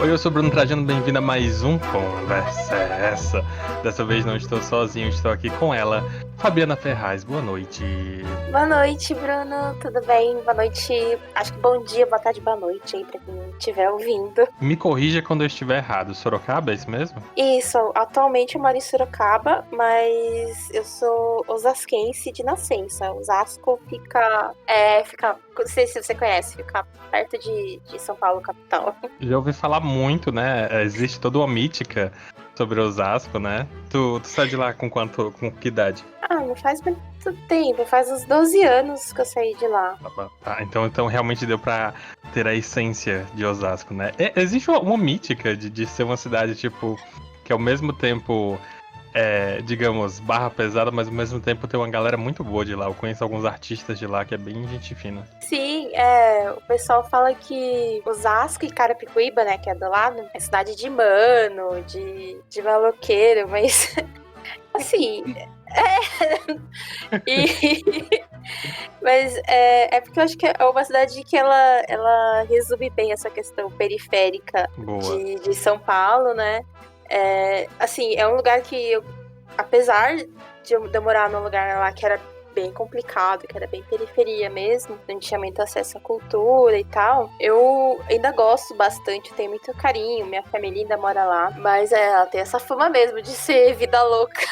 Oi, eu sou o Bruno Trajano, bem-vindo a mais um Conversa é Essa. Dessa vez não estou sozinho, estou aqui com ela, Fabiana Ferraz. Boa noite. Boa noite, Bruno. Tudo bem? Boa noite. Acho que bom dia, boa tarde, boa noite aí pra quem estiver ouvindo. Me corrija quando eu estiver errado. Sorocaba, é isso mesmo? Isso, atualmente eu moro em Sorocaba, mas eu sou osasquense de nascença. Osasco não sei se você conhece, fica perto de São Paulo, capital. Já ouvi falar muito, né? Existe toda uma mítica sobre Osasco, né? Tu sai de lá com que idade? Não faz muito tempo, faz uns 12 anos que eu saí de lá. Tá, então realmente deu pra ter a essência de Osasco, né? Existe uma mítica de ser uma cidade, tipo, que ao mesmo tempo digamos, barra pesada, mas ao mesmo tempo tem uma galera muito boa de lá. Eu conheço alguns artistas de lá que é bem gente fina. Sim, o pessoal fala que Osasco e Carapicuíba, né, que é do lado, é cidade de mano, de maloqueiro, mas assim, e, mas é porque eu acho que é uma cidade que ela resume bem essa questão periférica Boa. de São Paulo, né? Assim, é um lugar que eu, apesar de eu morar num lugar lá que era bem complicado, que era bem periferia mesmo, não tinha muito acesso à cultura e tal, eu ainda gosto bastante, tenho muito carinho, minha família ainda mora lá, mas ela tem essa fama mesmo de ser vida louca.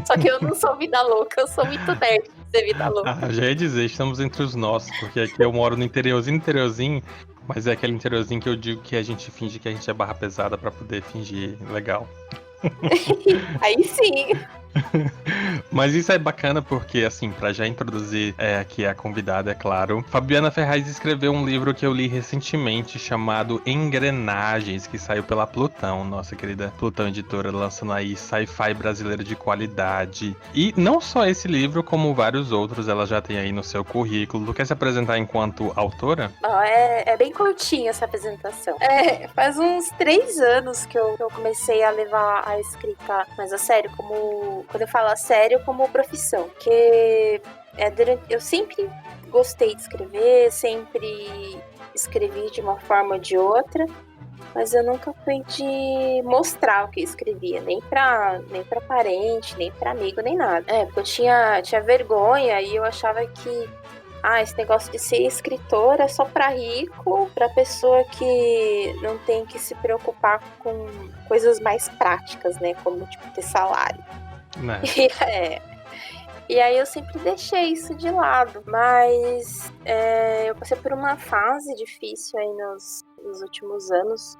Só que eu não sou vida louca, eu sou muito nerd de ser vida louca. Já ia dizer, estamos entre os nossos, porque aqui eu moro no interiorzinho, mas é aquele interiorzinho que eu digo que a gente finge que a gente é barra pesada pra poder fingir legal. Aí sim. Mas isso é bacana porque, assim, pra já introduzir aqui a convidada, é claro, Fabiana Ferraz escreveu um livro que eu li recentemente chamado Engrenagens, que saiu pela Plutão, nossa querida Plutão Editora, lançando aí sci-fi brasileiro de qualidade. E não só esse livro, como vários outros ela já tem aí no seu currículo. Tu quer se apresentar enquanto autora? É bem curtinha essa apresentação. Faz uns 3 anos que eu comecei a levar a escrita mais a sério, quando eu falo a sério, como profissão. Porque eu sempre gostei de escrever, sempre escrevi de uma forma ou de outra, mas eu nunca fui de mostrar o que eu escrevia, nem pra parente, nem pra amigo, nem nada. Porque eu tinha vergonha e eu achava que esse negócio de ser escritor é só pra rico, pra pessoa que não tem que se preocupar com coisas mais práticas, né? Como, tipo, ter salário. Né? E aí eu sempre deixei isso de lado. Mas eu passei por uma fase difícil aí nos últimos anos,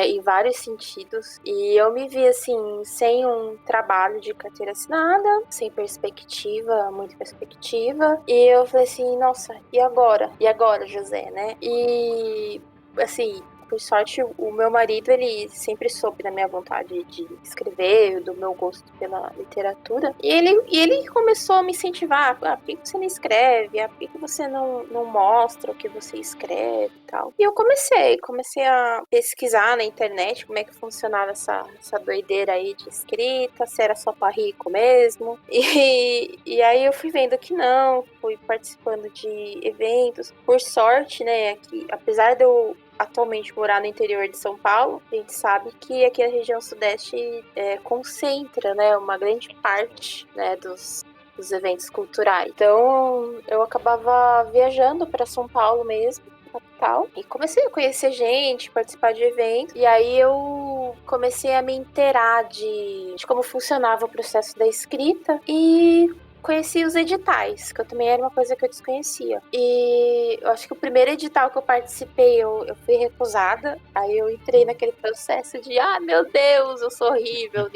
em vários sentidos. E eu me vi, assim, sem um trabalho de carteira assinada, sem perspectiva, muita perspectiva. E eu falei assim, nossa, e agora? E agora, José, né? E, assim, por sorte, o meu marido, ele sempre soube da minha vontade de escrever, do meu gosto pela literatura. E ele começou a me incentivar. Por que você não escreve? Por que você não mostra o que você escreve e tal? E eu comecei a pesquisar na internet como é que funcionava essa doideira aí de escrita, se era só pra rico mesmo. E aí eu fui vendo que não, fui participando de eventos. Por sorte, né, que apesar de eu atualmente morar no interior de São Paulo, a gente sabe que aqui na região sudeste concentra, né, uma grande parte, né, dos eventos culturais. Então, eu acabava viajando para São Paulo mesmo, capital, e comecei a conhecer gente, participar de eventos, e aí eu comecei a me inteirar de como funcionava o processo da escrita e conheci os editais, que eu também era uma coisa que eu desconhecia. E eu acho que o primeiro edital que eu participei, eu fui recusada. Aí eu entrei naquele processo de, meu Deus, eu sou horrível,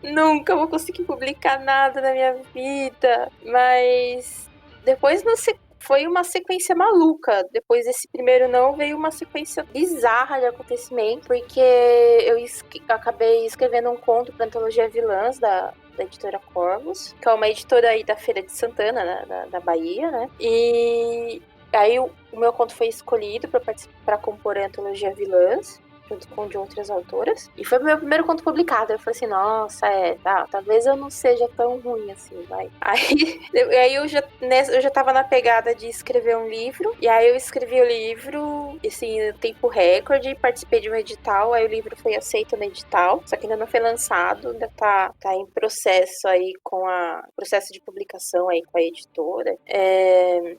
nunca vou conseguir publicar nada na minha vida. Mas depois foi uma sequência maluca. Depois desse primeiro não, veio uma sequência bizarra de acontecimento, porque eu acabei escrevendo um conto para a antologia Vilãs da editora Corvos, que é uma editora aí da Feira de Santana, né, da Bahia, né? E aí o meu conto foi escolhido para compor a antologia Vilãs. junto com de outras autoras. E foi o meu primeiro conto publicado. Eu falei assim, nossa, talvez eu não seja tão ruim assim, vai. Aí eu já tava na pegada de escrever um livro, e aí eu escrevi o livro, assim, em tempo recorde, participei de um edital, aí o livro foi aceito no edital, só que ainda não foi lançado, ainda tá em processo aí processo de publicação aí com a editora.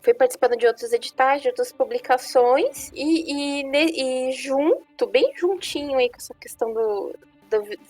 Fui participando de outros editais, de outras publicações, e junto, bem juntinho aí com essa questão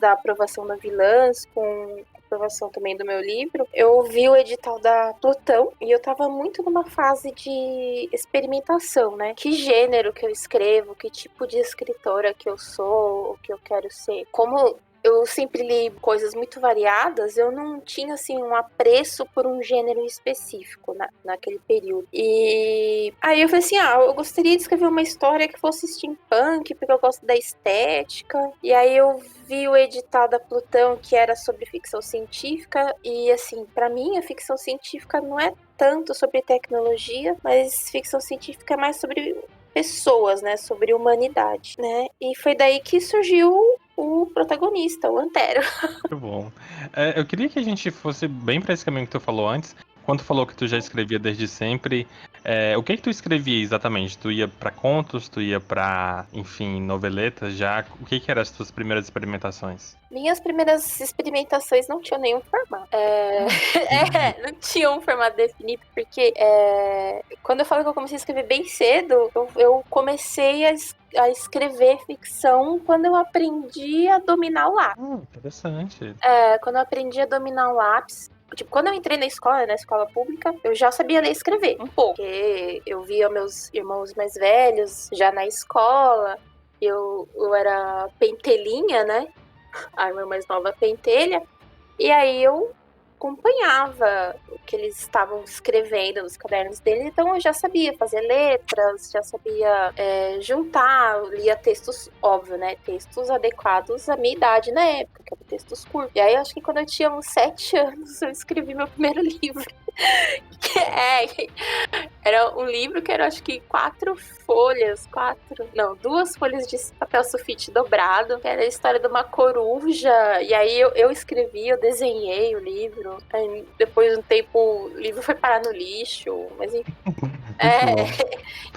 da aprovação da Vilãs, com a aprovação também do meu livro, eu vi o edital da Plutão e eu tava muito numa fase de experimentação, né? Que gênero que eu escrevo, que tipo de escritora que eu sou, o que eu quero ser. Como eu sempre li coisas muito variadas, eu não tinha, assim, um apreço por um gênero específico naquele período. E aí eu falei assim, eu gostaria de escrever uma história que fosse steampunk, porque eu gosto da estética. E aí eu vi o edital da Plutão, que era sobre ficção científica, e, assim, pra mim, a ficção científica não é tanto sobre tecnologia, mas ficção científica é mais sobre pessoas, né, sobre humanidade, né, e foi daí que surgiu o protagonista, o Antero. Muito bom. Eu queria que a gente fosse bem para esse caminho que tu falou antes. Quando tu falou que tu já escrevia desde sempre, o que tu escrevia exatamente? Tu ia para contos, tu ia para, enfim, noveletas já? O que eram as tuas primeiras experimentações? Minhas primeiras experimentações não tinham nenhum formato. Não tinham um formato definido, porque quando eu falo que eu comecei a escrever bem cedo, eu comecei a escrever ficção quando eu aprendi a dominar o lápis. Interessante. Quando eu aprendi a dominar o lápis, tipo, quando eu entrei na escola pública, eu já sabia ler e escrever um pouco. Porque eu via meus irmãos mais velhos já na escola, eu era pentelinha, né? A irmã mais nova pentelha, e aí eu acompanhava o que eles estavam escrevendo nos cadernos deles, então eu já sabia fazer letras, já sabia juntar, lia textos, óbvio, né, textos adequados à minha idade na época, que eram textos curtos. E aí eu acho que quando eu tinha uns 7 anos, eu escrevi meu primeiro livro. Era um livro que era, acho que 2 folhas de papel sulfite dobrado, que era a história de uma coruja, e aí eu escrevi, eu desenhei o livro, aí depois de um tempo o livro foi parar no lixo, mas enfim.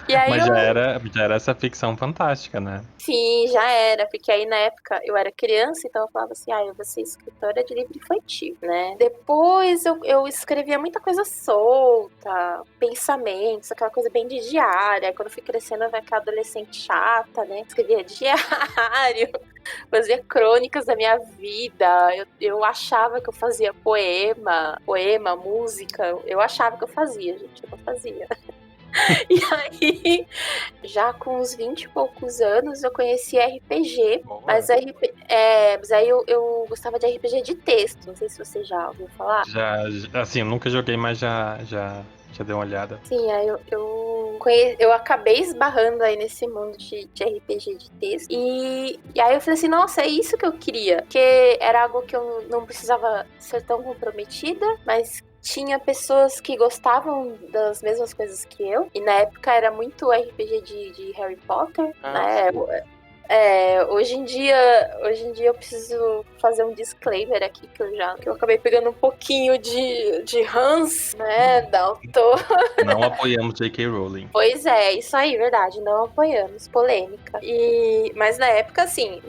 E aí Mas já era essa ficção fantástica, né? Sim, já era, porque aí na época eu era criança, então eu falava assim, eu vou ser escritora de livro infantil, né? Depois eu escrevia muita coisa solta, pensamentos, aquela coisa bem de diária. Quando eu fui crescendo, eu era aquela adolescente chata, né? Escrevia diário, fazia crônicas da minha vida. Eu achava que eu fazia poema, música. Eu achava que eu fazia, gente, eu não fazia. E aí, já com uns 20 e poucos anos, eu conheci RPG. Mas aí eu gostava de RPG de texto. Não sei se você já ouviu falar. Já, assim, eu nunca joguei, mas já dei uma olhada. Sim, aí eu acabei esbarrando aí nesse mundo de RPG de texto. E aí eu falei assim, nossa, é isso que eu queria. Porque era algo que eu não precisava ser tão comprometida, mas tinha pessoas que gostavam das mesmas coisas que eu. E na época era muito RPG de Harry Potter, né? Hoje em dia eu preciso fazer um disclaimer aqui, que eu acabei pegando um pouquinho de Hans, né, da autora. Não apoiamos J.K. Rowling. Pois é, isso aí, verdade, não apoiamos, polêmica. Mas na época, sim,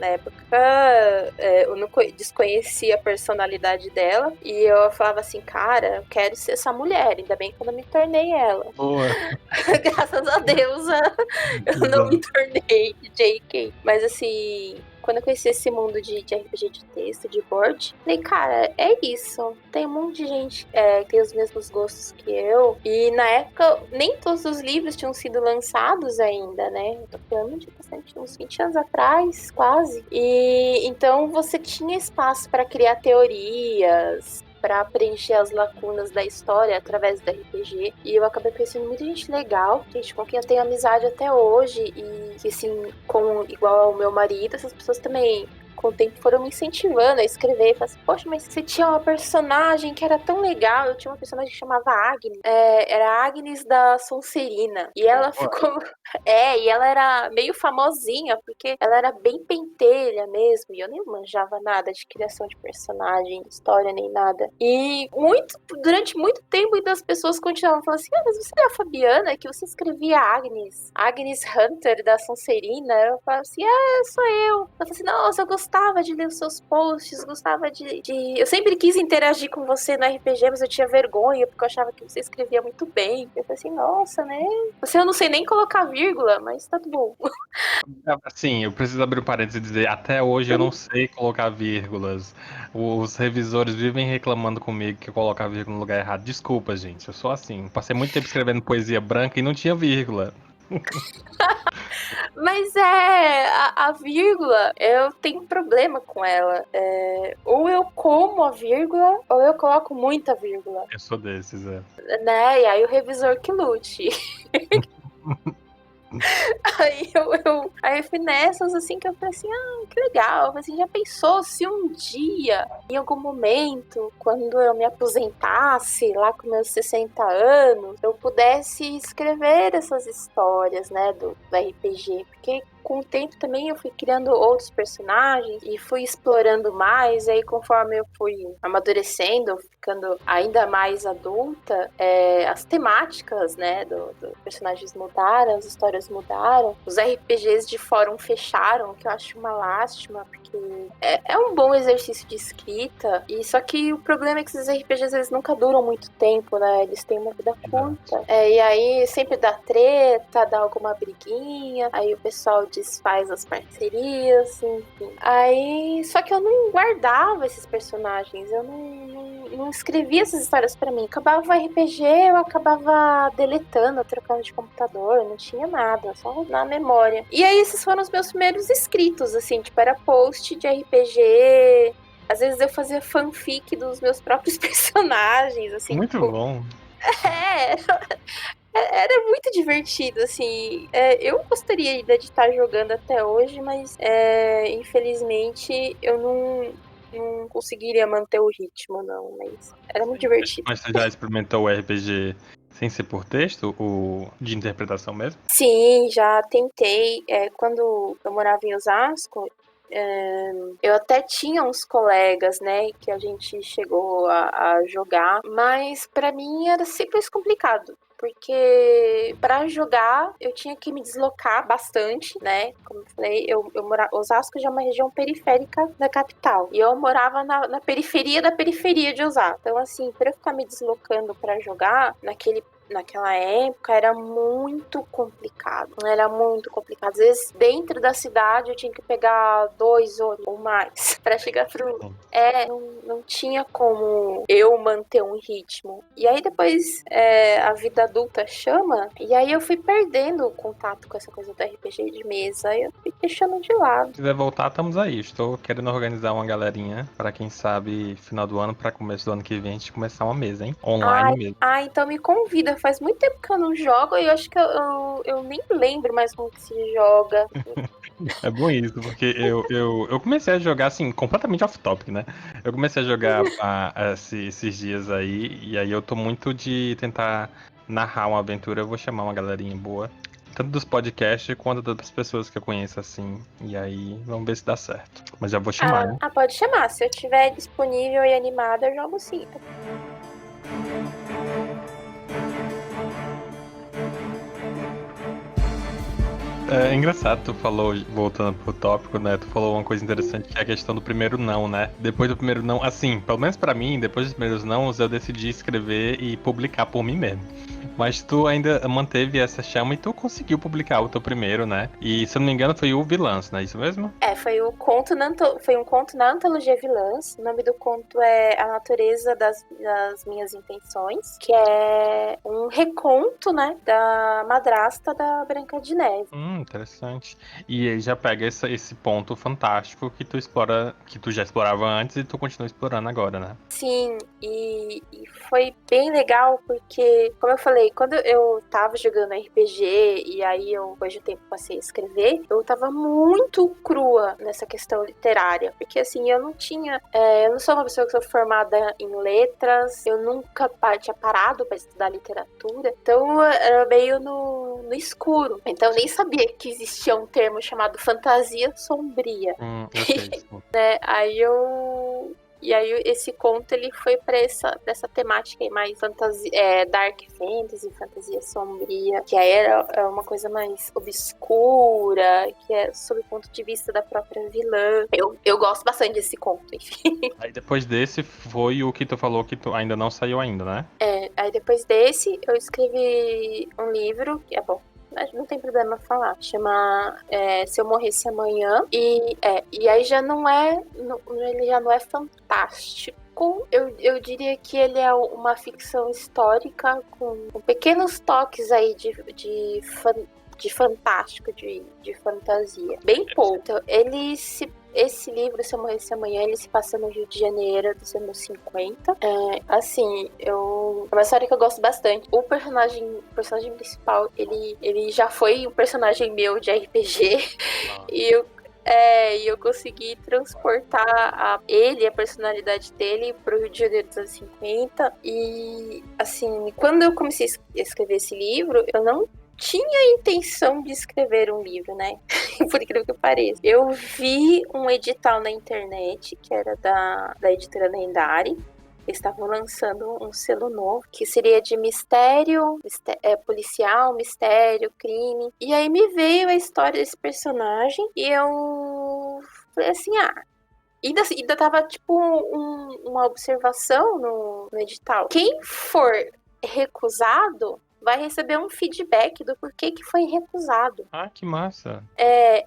eu não desconhecia a personalidade dela, e eu falava assim, cara, eu quero ser essa mulher, ainda bem que eu não me tornei ela. Boa. Graças a Deus, eu não me tornei J.K. Mas assim, quando eu conheci esse mundo de RPG de texto, de board, falei, cara, é isso. Tem um monte de gente que tem os mesmos gostos que eu. E na época, nem todos os livros tinham sido lançados ainda, né? Eu tô falando de bastante, uns 20 anos atrás, quase. E então você tinha espaço para criar teorias, para preencher as lacunas da história através do RPG. E eu acabei conhecendo muita gente legal, gente com quem eu tenho amizade até hoje, e que assim, igual ao meu marido, essas pessoas também com o tempo foram me incentivando a escrever. Falei assim, poxa, mas você tinha uma personagem que era tão legal. Eu tinha uma personagem que chamava Agnes. Era a Agnes da Sonserina. E ela ficou... e ela era meio famosinha, porque ela era bem pentelha mesmo. E eu nem manjava nada de criação de personagem, história, nem nada. E durante muito tempo ainda as pessoas continuavam falando assim, mas você é a Fabiana, que você escrevia Agnes Hunter da Sonserina. Eu falava assim, sou eu. Eu falei assim, nossa, eu gostava de ler os seus posts, gostava de... Eu sempre quis interagir com você no RPG, mas eu tinha vergonha, porque eu achava que você escrevia muito bem. Eu falei assim, nossa, né? Eu não sei nem colocar vírgula, mas tá tudo bom. Sim, eu preciso abrir um parênteses e dizer, até hoje eu não sei colocar vírgulas. Os revisores vivem reclamando comigo que eu coloco a vírgula no lugar errado. Desculpa, gente, eu sou assim. Passei muito tempo escrevendo poesia branca e não tinha vírgula. Mas a vírgula, eu tenho problema com ela. Ou eu como a vírgula, ou eu coloco muita vírgula. Eu sou desses, Né? E aí o revisor que lute. Aí eu fui nessas, assim, que eu falei assim, que legal. Eu falei assim, já pensou se um dia, em algum momento, quando eu me aposentasse, lá com meus 60 anos, eu pudesse escrever essas histórias, né, do RPG? Porque com o tempo também eu fui criando outros personagens e fui explorando mais. E aí, conforme eu fui amadurecendo, ficando ainda mais adulta, as temáticas, né, dos personagens mudaram, as histórias mudaram, os RPGs de fórum fecharam, que eu acho uma lástima, porque é um bom exercício de escrita, e só que o problema é que esses RPGs eles nunca duram muito tempo, né? Eles têm uma vida curta. E aí sempre dá treta, dá alguma briguinha, aí o pessoal desfaz as parcerias, enfim. Aí, só que eu não guardava esses personagens, eu não escrevia essas histórias pra mim. Acabava o RPG, eu acabava deletando, trocando de computador, não tinha nada, só na memória. E aí esses foram os meus primeiros escritos, assim, tipo, era post de RPG. Às vezes eu fazia fanfic dos meus próprios personagens, assim. Muito tipo, bom. Era muito divertido, assim. Eu gostaria ainda de estar jogando até hoje, mas infelizmente eu não conseguiria manter o ritmo, não. Mas era muito divertido. Mas você já experimentou o RPG sem ser por texto, o de interpretação mesmo? Sim, já tentei. Quando eu morava em Osasco, eu até tinha uns colegas, né, que a gente chegou a jogar, mas pra mim era sempre mais complicado. Porque para jogar eu tinha que me deslocar bastante, né? Como eu falei, eu morava. Osasco já é uma região periférica da capital. E eu morava na periferia da periferia de Osasco. Então, assim, para eu ficar me deslocando para jogar naquela época era muito complicado. Era muito complicado. Às vezes, dentro da cidade, eu tinha que pegar 2 ônibus ou mais para chegar pro. Não tinha como eu manter um ritmo. E aí depois a vida adulta chama, e aí eu fui perdendo o contato com essa coisa do RPG de mesa, e eu fui deixando de lado. Se quiser voltar, estamos aí. Estou querendo organizar uma galerinha para quem sabe final do ano para começo do ano que vem a gente começar uma mesa, hein? Online mesmo. Então me convida. Faz muito tempo que eu não jogo e eu acho que eu nem lembro mais como que se joga. É bom isso, porque eu comecei a jogar assim, completamente off-topic, né? Eu comecei a jogar esses dias aí, e aí eu tô muito de tentar narrar uma aventura. Eu vou chamar uma galerinha boa, tanto dos podcasts quanto das pessoas que eu conheço assim. E aí vamos ver se dá certo. Mas já vou chamar, né? Pode chamar. Se eu estiver disponível e animada, eu jogo sim. É engraçado, tu falou, voltando pro tópico, né? Tu falou uma coisa interessante que é a questão do primeiro não, né? Depois do primeiro não, assim, pelo menos pra mim, depois dos primeiros não, eu decidi escrever e publicar por mim mesmo. Mas tu ainda manteve essa chama e tu conseguiu publicar o teu primeiro, né? E se eu não me engano foi o Vilãs, não é isso mesmo? Foi um conto na antologia Vilãs. O nome do conto é A Natureza das Minhas Intenções, que é um reconto, né, da madrasta da Branca de Neve. Interessante. E ele já pega esse ponto fantástico que tu explora, que tu já explorava antes e tu continua explorando agora, né? Sim, e foi bem legal porque, como eu falei falei, quando eu tava jogando RPG e aí eu, depois de tempo, passei a escrever, eu tava muito crua nessa questão literária. Porque, assim, eu não tinha... eu não sou uma pessoa que sou formada em letras, eu nunca tinha parado pra estudar literatura, então era meio no escuro. Então eu nem sabia que existia um termo chamado fantasia sombria. Eu sei. Né? E aí esse conto ele foi para dessa temática aí mais fantasia, dark fantasy, fantasia sombria, que aí era uma coisa mais obscura, que é sob o ponto de vista da própria vilã. Eu gosto bastante desse conto, enfim. Aí depois desse foi o que tu falou que tu ainda não saiu ainda, né? Aí depois desse eu escrevi um livro, que é bom, não tem problema falar. Chama Se Eu Morresse Amanhã. E aí já não é. Ele já não é fantástico. Eu diria que ele é uma ficção histórica com pequenos toques aí de fantástico, de fantasia. Bem pouco. Então, esse livro, Se Eu Morresse Amanhã, ele se passa no Rio de Janeiro dos anos 50. Assim, é uma história que eu gosto bastante. O personagem principal, ele já foi um personagem meu de RPG. E eu consegui transportar ele, a personalidade dele, pro Rio de Janeiro dos anos 50. E, assim, quando eu comecei a escrever esse livro, eu não tinha intenção de escrever um livro, né? Por incrível que pareça. Eu vi um edital na internet, que era da editora Lendária. Eles estavam lançando um selo novo, que seria de mistério, policial, mistério, crime. E aí me veio a história desse personagem e eu falei assim, ainda tava tipo uma observação no edital. Quem for recusado vai receber um feedback do porquê que foi recusado. Ah, que massa!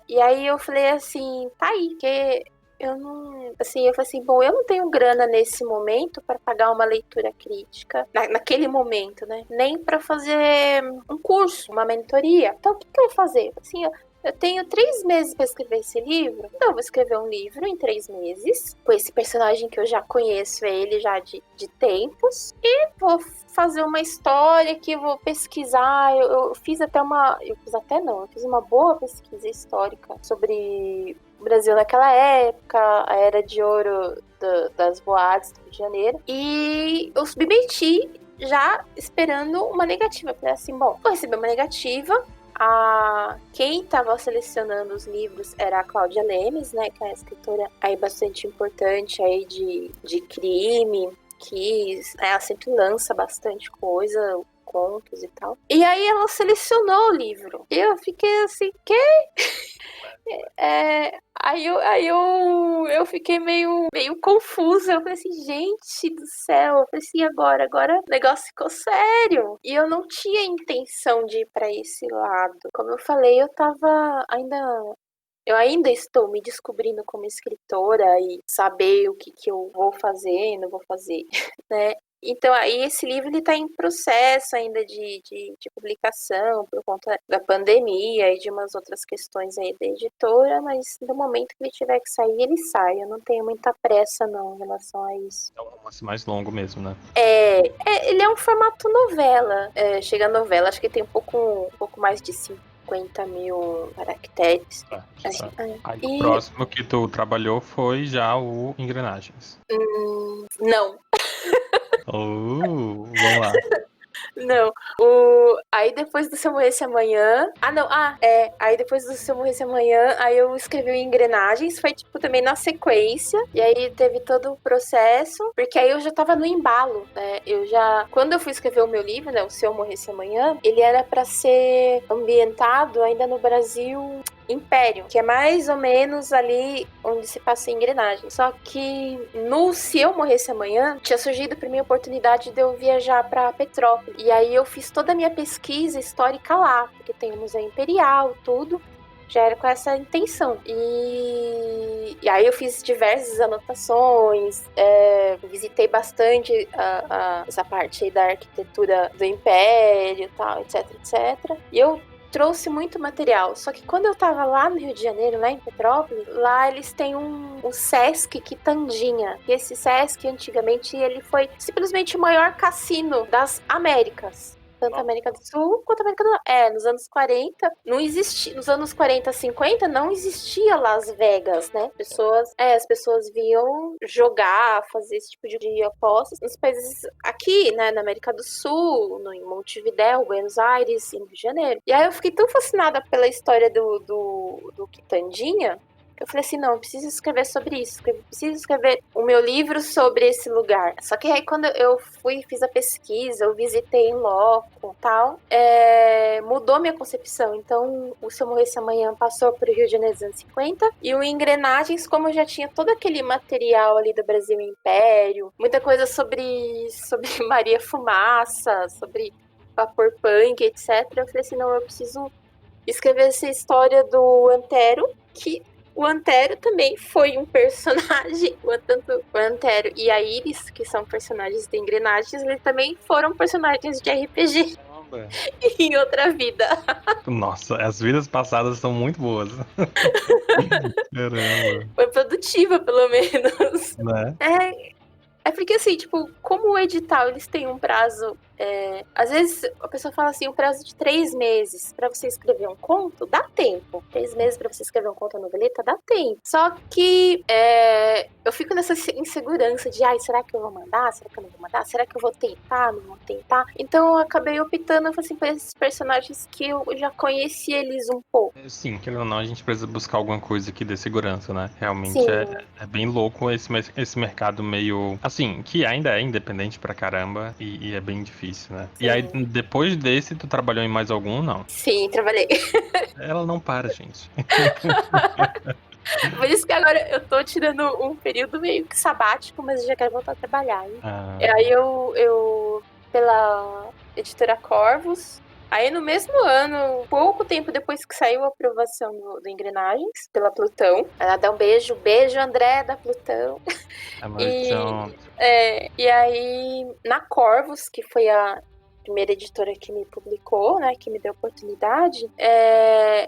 E aí eu falei assim, tá aí, que eu não... Assim, eu falei assim, bom, eu não tenho grana nesse momento para pagar uma leitura crítica, naquele momento, né? Nem para fazer um curso, uma mentoria. Então, o que eu vou fazer? Assim, eu tenho 3 meses para escrever esse livro, então eu vou escrever um livro em 3 meses, com esse personagem que eu já conheço ele já de tempos, e vou fazer uma história que eu vou pesquisar. Eu fiz uma boa pesquisa histórica sobre o Brasil naquela época, a era de ouro das boates do Rio de Janeiro, e eu submeti já esperando uma negativa. Falei assim, bom, vou receber uma negativa. Quem estava selecionando os livros era a Cláudia Lemes, né, que é uma escritora aí bastante importante aí de crime, que ela sempre lança bastante coisa, contos e tal. E aí ela selecionou o livro. E eu fiquei assim, quê? Aí eu fiquei meio confusa. Eu falei assim, gente do céu. Eu falei assim, agora o negócio ficou sério. E eu não tinha intenção de ir pra esse lado. Como eu falei, eu ainda estou me descobrindo como escritora e saber o que eu vou fazer e não vou fazer, né? Então, aí esse livro ele está em processo ainda de publicação por conta da pandemia e de umas outras questões aí da editora, mas no momento que ele tiver que sair, ele sai. Eu não tenho muita pressa, não, em relação a isso. É um romance mais longo mesmo, né? Ele é um formato novela. Chega a novela, acho que tem um pouco mais de 50 mil caracteres. Aí o próximo que tu trabalhou foi já o Engrenagens. Não. Vamos lá. Não. Aí depois do Se Eu Morresse Amanhã... Aí depois do Se Eu Morresse Amanhã, aí eu escrevi o Engrenagens. Foi, tipo, também na sequência. E aí teve todo o processo. Porque aí eu já tava no embalo, né? Quando eu fui escrever o meu livro, né? O Se Eu Morresse Amanhã, ele era pra ser ambientado ainda no Brasil... Império, que é mais ou menos ali onde se passa a Engrenagem. Só que no Se Eu Morresse Amanhã, tinha surgido pra mim a oportunidade de eu viajar pra Petrópolis. E aí eu fiz toda a minha pesquisa histórica lá, porque tem o Museu Imperial, tudo. Já era com essa intenção. E aí eu fiz diversas anotações, visitei bastante essa parte aí da arquitetura do Império, tal, etc, etc. E eu trouxe muito material. Só que quando eu tava lá no Rio de Janeiro, lá em Petrópolis, lá eles têm o Sesc Quitandinha. E esse Sesc, antigamente, ele foi simplesmente o maior cassino das Américas. tanto a América do Sul quanto a América do Norte. Nos anos 40, não existia, nos anos 40, 50, não existia Las Vegas, né? As pessoas vinham jogar, fazer esse tipo de apostas nos países aqui, né, na América do Sul, em Montevidéu, Buenos Aires, em Rio de Janeiro. E aí eu fiquei tão fascinada pela história do Quitandinha, eu falei assim, não, eu preciso escrever sobre isso, eu preciso escrever o meu livro sobre esse lugar. Só que aí quando eu fiz a pesquisa, eu visitei em loco e tal, mudou minha concepção. Então, o Se Eu Morresse Amanhã passou para o Rio de Janeiro dos anos 50, e o Engrenagens, como eu já tinha todo aquele material ali do Brasil Império, muita coisa sobre Maria Fumaça, sobre vapor punk, etc. Eu falei assim, não, eu preciso escrever essa história do Antero, que o Antero também foi um personagem, tanto o Antero e a Iris, que são personagens de Engrenagens, eles também foram personagens de RPG em outra vida. Nossa, as vidas passadas são muito boas. Caramba. Foi produtiva, pelo menos. Né? É porque, assim, tipo, como o edital, eles têm um prazo... às vezes, a pessoa fala assim, um prazo de 3 meses pra você escrever um conto, dá tempo. 3 meses pra você escrever um conto, uma noveleta, dá tempo. Só que eu fico nessa insegurança de, será que eu vou mandar? Será que eu não vou mandar? Será que eu vou tentar? Não vou tentar? Então, eu acabei optando, assim, por esses personagens que eu já conheci eles um pouco. Sim, querendo ou não, a gente precisa buscar alguma coisa que dê segurança, né? Realmente Sim. é bem louco esse mercado meio... Assim, que ainda é independente pra caramba e é bem difícil, né? Sim. E aí, depois desse, tu trabalhou em mais algum, não? Sim, trabalhei. Ela não para, gente. Por isso que agora eu tô tirando um período meio que sabático, mas eu já quero voltar a trabalhar. E aí eu pela editora Corvos, aí no mesmo ano, pouco tempo depois que saiu a aprovação do Engrenagens, pela Plutão, ela dá um beijo, André da Plutão. E aí, na Corvos, que foi a primeira editora que me publicou, né, que me deu oportunidade,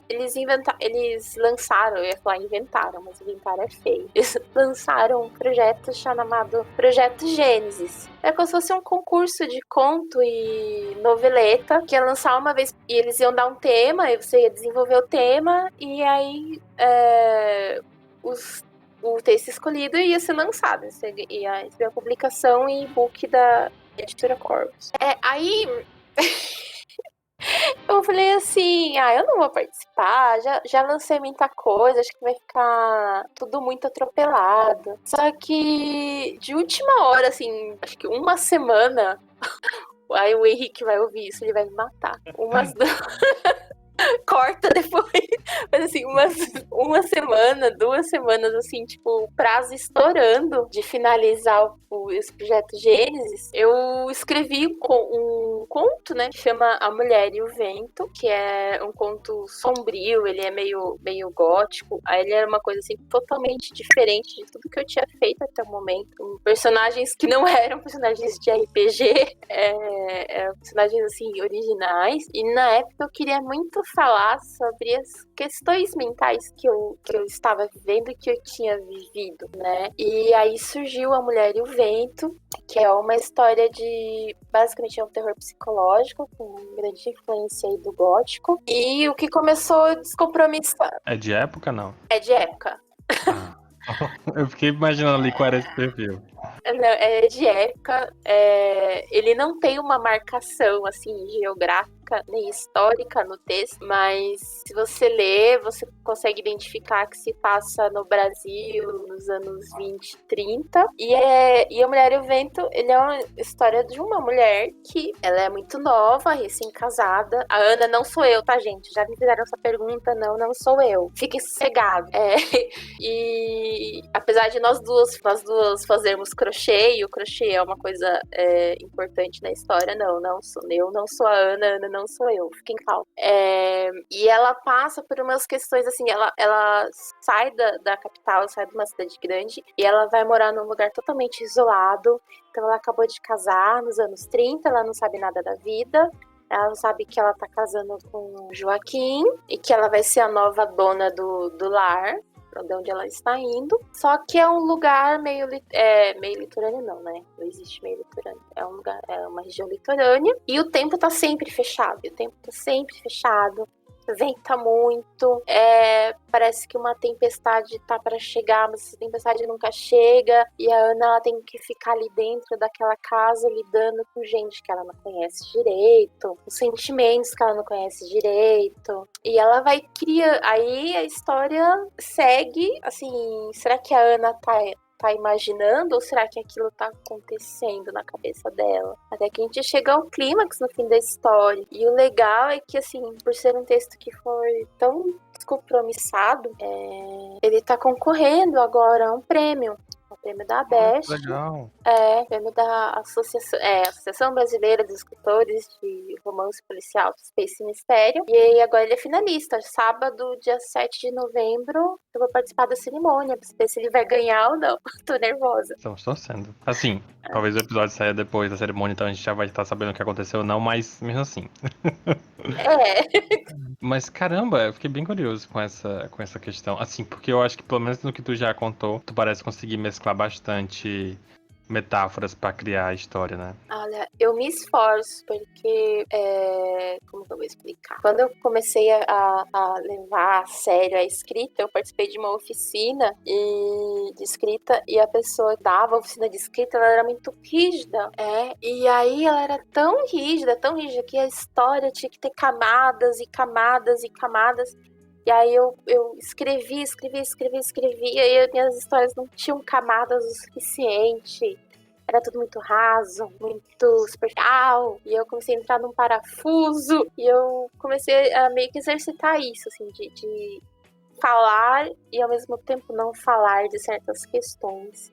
eles lançaram, eu ia falar inventaram, mas inventar é feio. Eles lançaram um projeto chamado Projeto Gênesis. É como se fosse um concurso de conto e noveleta, que ia lançar uma vez, e eles iam dar um tema, e você ia desenvolver o tema, e aí o texto escolhido ia ser lançado. Você ia receber a publicação em e-book da editora Corvus. Aí eu falei assim, eu não vou participar, já lancei muita coisa, acho que vai ficar tudo muito atropelado. Só que de última hora, assim, acho que uma semana, aí o Henrique vai ouvir isso, ele vai me matar. Corta depois. Mas assim, uma semana, 2 semanas, assim, tipo, o prazo estourando de finalizar esse projeto Gênesis, eu escrevi um conto, né, que chama A Mulher e o Vento, que é um conto sombrio, ele é meio gótico. Aí ele era uma coisa, assim, totalmente diferente de tudo que eu tinha feito até o momento. Personagens que não eram personagens de RPG, eram personagens, assim, originais. E na época eu queria muito falar sobre as questões mentais que eu estava vivendo e que eu tinha vivido, né? E aí surgiu A Mulher e o Vento, que é uma história de... Basicamente é um terror psicológico, com grande influência aí do gótico. E o que começou a descompromissar... É de época, não? É de época. Eu fiquei imaginando ali qual era esse perfil. Não, é de época. Ele não tem uma marcação assim geográfica nem histórica no texto, mas se você ler, você consegue identificar que se passa no Brasil nos anos 20, 30. E A Mulher e o Vento, ele é uma história de uma mulher que ela é muito nova, recém-casada. A Ana não sou eu, tá, gente? Já me fizeram essa pergunta, não sou eu. Fiquem sossegados. E apesar de nós duas fazermos crochê, e o crochê é uma coisa importante na história, não sou eu, não sou a Ana não sou eu, fiquem calmos. E ela passa por umas questões assim, ela sai da capital, sai de uma cidade grande, e ela vai morar num lugar totalmente isolado. Então ela acabou de casar nos anos 30, ela não sabe nada da vida. Ela sabe que ela tá casando com o Joaquim e que ela vai ser a nova dona do lar. pra onde ela está indo. Só que é um lugar meio litorâneo não, né? Não existe meio litorâneo. É um lugar, é uma região litorânea e o tempo tá sempre fechado. Venta muito, parece que uma tempestade tá para chegar, mas essa tempestade nunca chega, e a Ana ela tem que ficar ali dentro daquela casa lidando com gente que ela não conhece direito, os sentimentos que ela não conhece direito, e ela vai criar, aí a história segue, assim, será que a Ana tá imaginando ou será que aquilo tá acontecendo na cabeça dela? Até que a gente chega ao clímax no fim da história. E o legal é que, assim, por ser um texto que foi tão descompromissado, ele tá concorrendo agora a um prêmio. O prêmio da ABEST. Legal. Prêmio da Associação Brasileira dos Escritores de Romance Policial, Suspense e Mistério. E aí agora ele é finalista. Sábado, dia 7 de novembro, eu vou participar da cerimônia, pra saber se ele vai ganhar ou não. Tô nervosa. Estamos torcendo. Assim, talvez o episódio saia depois da cerimônia, então a gente já vai estar sabendo o que aconteceu ou não, mas mesmo assim. Mas caramba, eu fiquei bem curioso com essa questão. Assim, porque eu acho que pelo menos no que tu já contou, tu parece conseguir mesclar bastante metáforas pra criar a história, né? Olha, eu me esforço porque, como que eu vou explicar? Quando eu comecei a levar a sério a escrita, eu participei de uma oficina de escrita e a pessoa que dava a oficina de escrita, ela era muito rígida, e aí ela era tão rígida que a história tinha que ter camadas e camadas e camadas. E aí eu escrevi, e aí as minhas histórias não tinham camadas o suficiente. Era tudo muito raso, muito superficial. E eu comecei a entrar num parafuso. E eu comecei a meio que exercitar isso, assim, de falar e ao mesmo tempo não falar de certas questões.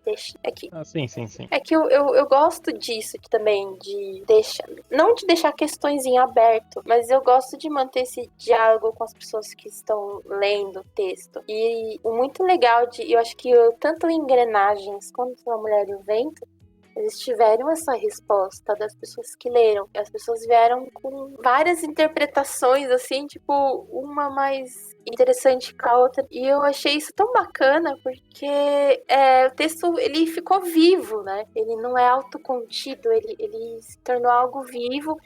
Sim. É que eu gosto disso também, de deixar. Não de deixar questões em aberto, mas eu gosto de manter esse diálogo com as pessoas que estão lendo o texto. E o muito legal eu acho que tanto em Engrenagens quanto A Mulher e o Vento, eles tiveram essa resposta das pessoas que leram. As pessoas vieram com várias interpretações, assim, tipo, uma mais interessante que a outra. E eu achei isso tão bacana, porque o texto, ele ficou vivo, né? Ele não é autocontido, ele se tornou algo vivo.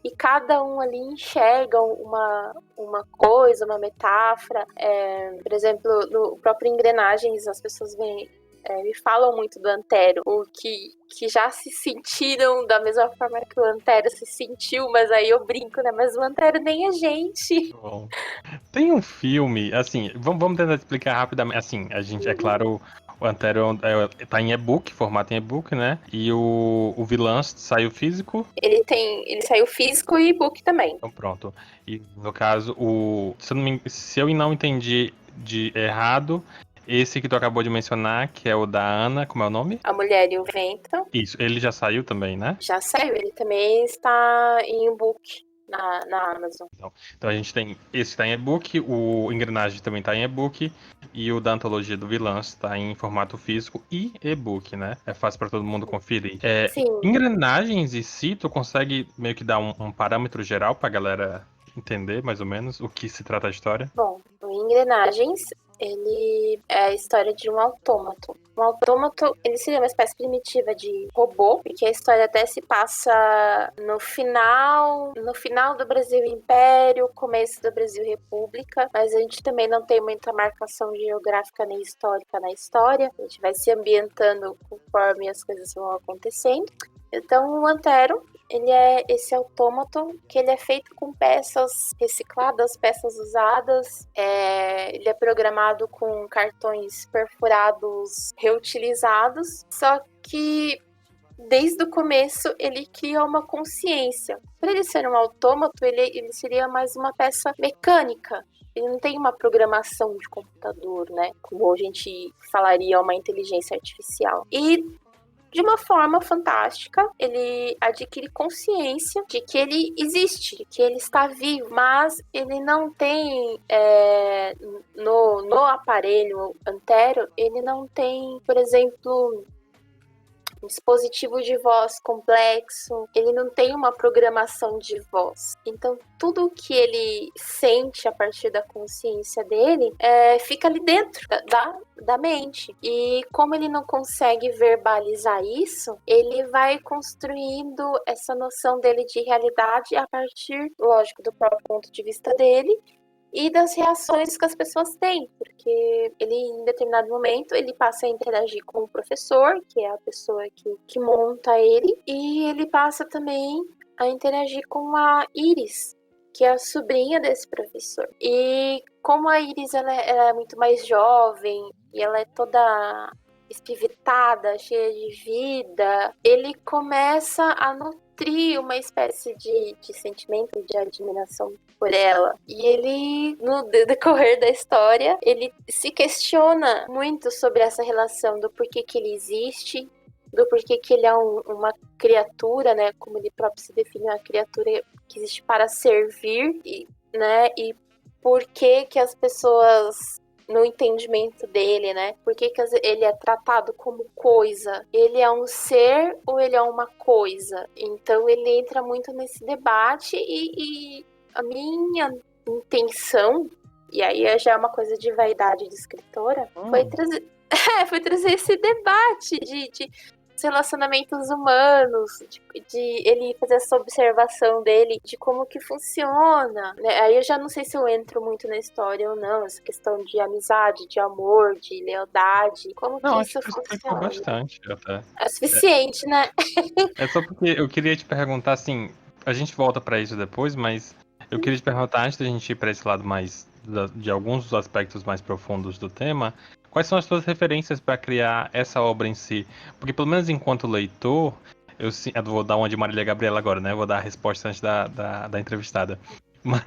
E cada um ali enxerga uma coisa, uma metáfora. Por exemplo, no próprio Engrenagens, as pessoas me falam muito do Antero, o que já se sentiram da mesma forma que o Antero se sentiu, mas aí eu brinco, né? Mas o Antero nem é gente. Bom. Tem um filme, assim, vamos tentar explicar rapidamente. Assim, a gente, é claro, o Antero tá em e-book, formato em e-book, né? E o vilão saiu físico. Ele saiu físico e e-book também. Então pronto. E no caso, se eu não entendi de errado, esse que tu acabou de mencionar, que é o da Ana, como é o nome? A Mulher e o Vento. Isso, ele já saiu também, né? Já saiu, ele também está em e-book na Amazon. Então a gente tem esse que tá em e-book, o Engrenagem também tá em e-book, e o da Antologia do Vilãs tá em formato físico e e-book, né? É fácil pra todo mundo conferir. Sim. Engrenagens em si, tu consegue meio que dar um parâmetro geral pra galera entender mais ou menos o que se trata a história? Bom, o Engrenagens, ele é a história de um autômato. Um autômato, ele seria uma espécie primitiva de robô, porque a história até se passa no final do Brasil Império, começo do Brasil República, mas a gente também não tem muita marcação geográfica nem histórica na história. A gente vai se ambientando conforme as coisas vão acontecendo. Então, o Antero, ele é esse autômato que ele é feito com peças recicladas, peças usadas. Ele é programado com cartões perfurados reutilizados. Só que desde o começo ele cria uma consciência. Por ele ser um autômato, ele seria mais uma peça mecânica. Ele não tem uma programação de computador, né? Como a gente falaria uma inteligência artificial. E de uma forma fantástica, ele adquire consciência de que ele existe, de que ele está vivo, mas ele não tem, no aparelho Antero, ele não tem, por exemplo, um dispositivo de voz complexo, ele não tem uma programação de voz. Então, tudo que ele sente a partir da consciência dele fica ali dentro da mente. E como ele não consegue verbalizar isso, ele vai construindo essa noção dele de realidade a partir, lógico, do próprio ponto de vista dele e das reações que as pessoas têm, porque ele, em determinado momento, ele passa a interagir com o professor, que é a pessoa que monta ele, e ele passa também a interagir com a Iris, que é a sobrinha desse professor. E como a Iris ela é muito mais jovem e ela é toda espivitada, cheia de vida, ele começa a nutrir uma espécie de sentimento de admiração por ela. E ele, no decorrer da história, ele se questiona muito sobre essa relação do porquê que ele existe, do porquê que ele é uma criatura, né? Como ele próprio se define, uma criatura que existe para servir, né? E por que as pessoas, no entendimento dele, né? Por que ele é tratado como coisa? Ele é um ser ou ele é uma coisa? Então ele entra muito nesse debate e a minha intenção, e aí já é uma coisa de vaidade de escritora, foi trazer esse debate de relacionamentos humanos, de ele fazer essa observação dele, de como que funciona, né? Aí eu já não sei se eu entro muito na história ou não, essa questão de amizade, de amor, de lealdade, como Não, que acho isso que explicou funciona. bastante até. É suficiente, né? É só porque eu queria te perguntar, assim, a gente volta pra isso depois, mas eu queria te perguntar, antes da gente ir pra esse lado mais, de alguns dos aspectos mais profundos do tema, quais são as suas referências para criar essa obra em si? Porque pelo menos enquanto leitor, eu vou dar uma de Marília Gabriela agora, né? Eu vou dar a resposta antes da entrevistada. Mas,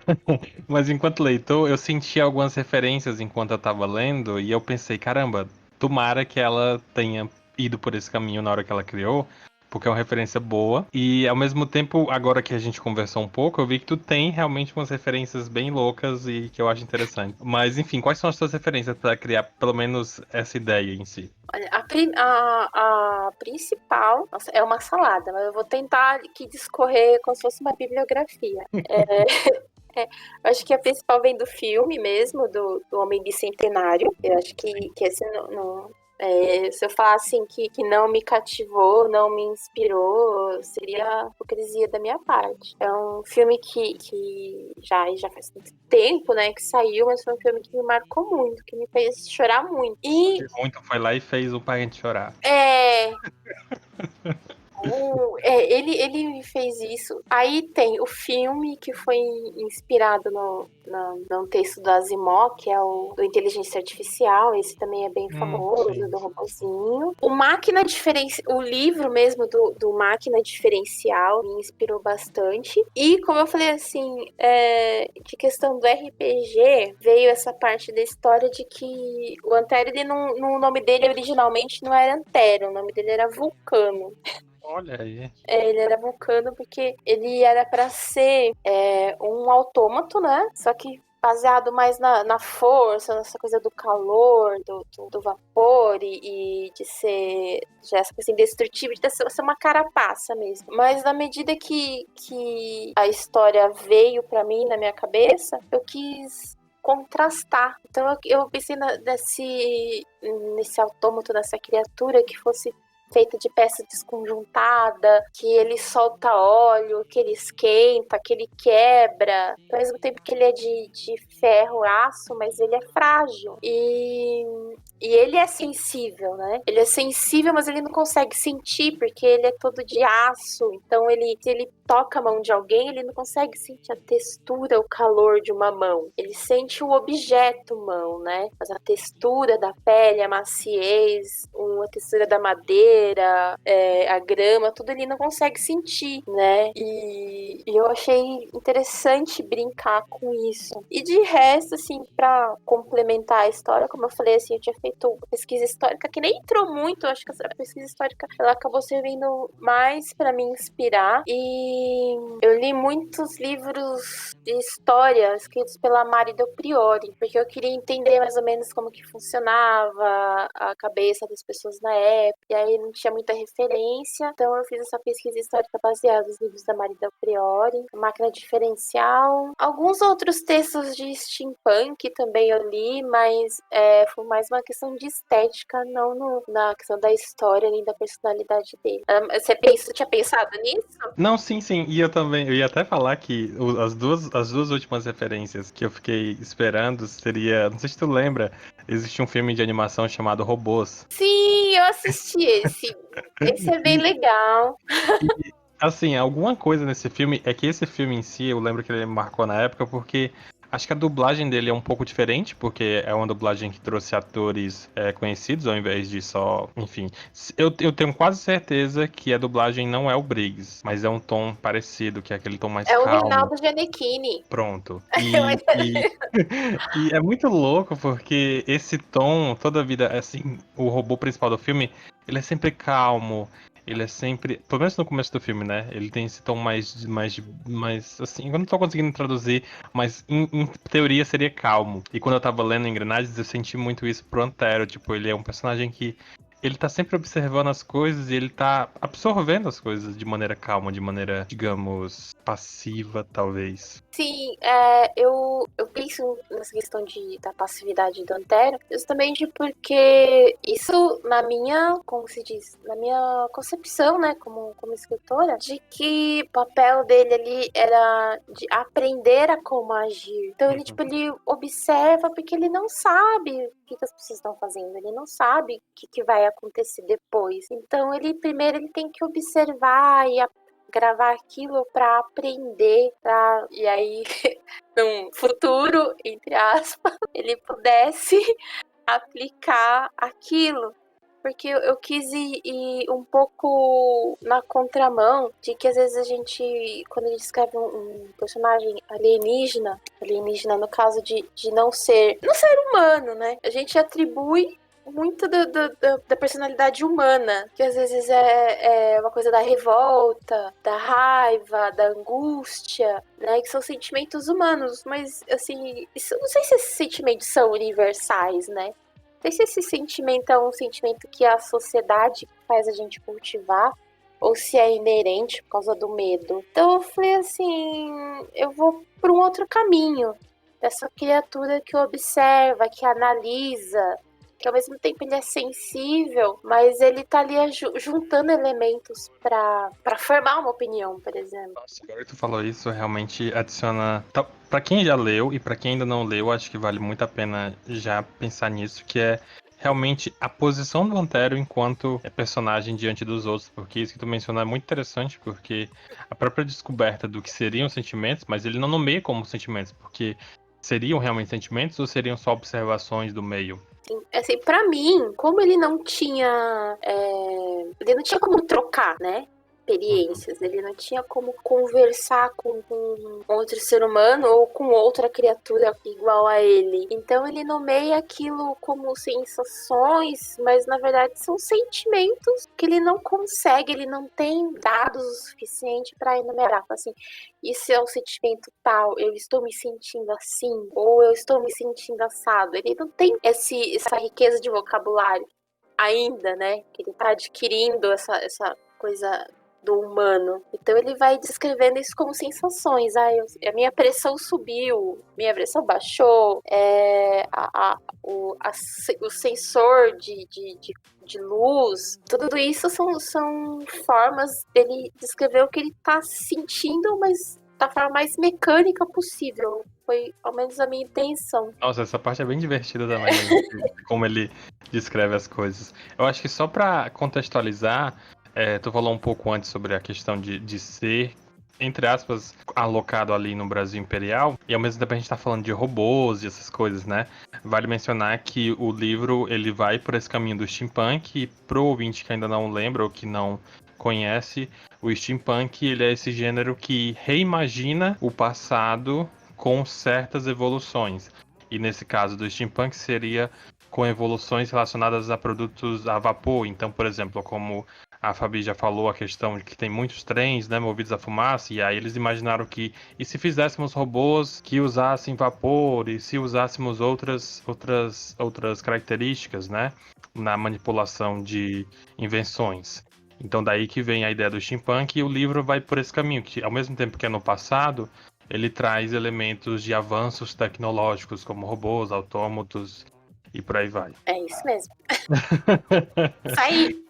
mas enquanto leitor, eu senti algumas referências enquanto eu tava lendo, e eu pensei, caramba, tomara que ela tenha ido por esse caminho na hora que ela criou, porque é uma referência boa. E ao mesmo tempo, agora que a gente conversou um pouco, eu vi que tu tem realmente umas referências bem loucas e que eu acho interessante. Mas enfim, quais são as tuas referências para criar pelo menos essa ideia em si? Olha, a principal, nossa, é uma salada, mas eu vou tentar aqui discorrer como se fosse uma bibliografia. Eu acho que a principal vem do filme mesmo, do Homem Bicentenário. Eu acho que esse se eu falar assim que não me cativou, não me inspirou, seria hipocrisia da minha parte. É um filme que já faz muito tempo, né, que saiu, mas foi um filme que me marcou muito, que me fez chorar muito. E Muito foi lá e fez o pai gente chorar. Ele me fez isso. Aí tem o filme que foi inspirado num texto do Asimov, que é o do Inteligência Artificial. Esse também é bem famoso, Sim. do robozinho. O livro mesmo do Máquina Diferencial me inspirou bastante. E, como eu falei assim, de questão do RPG, veio essa parte da história de que o Antero, no nome dele originalmente não era Antero, o nome dele era Vulcano. Olha aí. Ele era vulcano porque ele era para ser um autômato, né? Só que baseado mais na força, nessa coisa do calor, do vapor e de ser já essa coisa indestrutível, de ser uma carapaça mesmo. Mas na medida que a história veio para mim, na minha cabeça, eu quis contrastar. Então eu pensei nesse autômato, nessa criatura que fosse feita de peça desconjuntada, que ele solta óleo, que ele esquenta, que ele quebra, ao mesmo tempo que ele é de ferro, aço, mas ele é frágil. E ele é sensível, né? Ele é sensível, mas ele não consegue sentir, porque ele é todo de aço. Então, se ele toca a mão de alguém, ele não consegue sentir a textura, o calor de uma mão. Ele sente o objeto mão, né? Mas a textura da pele, a maciez, a textura da madeira, a grama, tudo ele não consegue sentir, né? E eu achei interessante brincar com isso. E de resto, assim, pra complementar a história, como eu falei, assim, eu tinha feito feito pesquisa histórica, que nem entrou muito, acho que essa pesquisa histórica ela acabou servindo mais pra me inspirar. E eu li muitos livros de história escritos pela Mari Del Priori, porque eu queria entender mais ou menos como que funcionava a cabeça das pessoas na época, e aí não tinha muita referência, então eu fiz essa pesquisa histórica baseada nos livros da Mari Del Priori, A Máquina Diferencial, alguns outros textos de steampunk também eu li, mas foi mais uma questão de estética, não na questão da história nem da personalidade dele. Você tinha pensado nisso? Não, sim, sim. E eu também, eu ia até falar que as duas últimas referências que eu fiquei esperando seria, não sei se tu lembra, existe um filme de animação chamado Robôs. Sim, eu assisti esse. Esse é bem E, legal. e, assim, alguma coisa nesse filme é que esse filme em si, eu lembro que ele me marcou na época porque acho que a dublagem dele é um pouco diferente, porque é uma dublagem que trouxe atores conhecidos ao invés de só, enfim. Eu tenho quase certeza que a dublagem não é o Briggs, mas é um tom parecido, que é aquele tom mais É o calmo. Reinaldo Gianecchini. Pronto. Eu E é muito louco porque esse tom, toda a vida, assim, o robô principal do filme, ele é sempre calmo, ele é sempre, pelo menos no começo do filme, né? Ele tem esse tom mais assim, eu não tô conseguindo traduzir, mas em teoria seria calmo. E quando eu tava lendo Engrenagens, eu senti muito isso pro Antero, tipo, ele é um personagem que ele tá sempre observando as coisas e ele tá absorvendo as coisas de maneira calma, de maneira, digamos, passiva, talvez. Sim, eu penso nessa questão da passividade do Antero, justamente porque isso, na minha, como se diz, na minha concepção, né, como escritora, de que o papel dele ali era de aprender a como agir. Então ele, tipo, ele observa porque ele não sabe o que as pessoas estão fazendo, ele não sabe o que vai acontecer depois. Então ele tem que observar e gravar aquilo para aprender, e aí num futuro, entre aspas, ele pudesse aplicar aquilo. Porque eu quis ir um pouco na contramão de que às vezes a gente, quando a gente escreve um personagem alienígena no caso de não ser humano, né? A gente atribui muito da personalidade humana, que às vezes é uma coisa da revolta, da raiva, da angústia, né? Que são sentimentos humanos, mas assim, não sei se esses sentimentos são universais, né? Não sei se esse sentimento é um sentimento que a sociedade faz a gente cultivar, ou se é inerente por causa do medo. Então eu falei assim, eu vou por um outro caminho. Dessa criatura que observa, que analisa, que ao mesmo tempo ele é sensível, mas ele tá ali juntando elementos para formar uma opinião, por exemplo. Nossa, agora que tu falou isso, realmente adiciona. Pra quem já leu e pra quem ainda não leu, acho que vale muito a pena já pensar nisso, que é realmente a posição do Antero enquanto personagem diante dos outros, porque isso que tu mencionou é muito interessante, porque a própria descoberta do que seriam sentimentos, mas ele não nomeia como sentimentos, porque seriam realmente sentimentos ou seriam só observações do meio? Assim, para mim, como ele não tinha como trocar, né? Experiências, ele não tinha como conversar com outro ser humano ou com outra criatura igual a ele. Então ele nomeia aquilo como sensações, mas na verdade são sentimentos que ele não consegue, ele não tem dados o suficiente para enumerar. Assim, isso é um sentimento tal, eu estou me sentindo assim, ou eu estou me sentindo assado. Ele não tem essa riqueza de vocabulário ainda, né? Que ele está adquirindo essa coisa do humano. Então ele vai descrevendo isso como sensações. A minha pressão subiu, minha pressão baixou, o sensor de luz, tudo isso são formas dele descrever o que ele está sentindo, mas da forma mais mecânica possível. Foi ao menos a minha intenção. Nossa, essa parte é bem divertida também, né? De como ele descreve as coisas. Eu acho que só pra contextualizar, tu falou um pouco antes sobre a questão de ser, entre aspas, alocado ali no Brasil Imperial, e ao mesmo tempo a gente tá falando de robôs e essas coisas, né? Vale mencionar que o livro, ele vai por esse caminho do steampunk, e pro ouvinte que ainda não lembra ou que não conhece, o steampunk, ele é esse gênero que reimagina o passado com certas evoluções. E nesse caso do steampunk seria com evoluções relacionadas a produtos a vapor. Então, por exemplo, como a Fabi já falou, a questão de que tem muitos trens, né, movidos a fumaça, e aí eles imaginaram que, e se fizéssemos robôs que usassem vapor, e se usássemos outras características, né, na manipulação de invenções. Então daí que vem a ideia do steampunk, e o livro vai por esse caminho, que ao mesmo tempo que é no passado, ele traz elementos de avanços tecnológicos, como robôs, autômatos e por aí vai. É isso mesmo. Isso aí.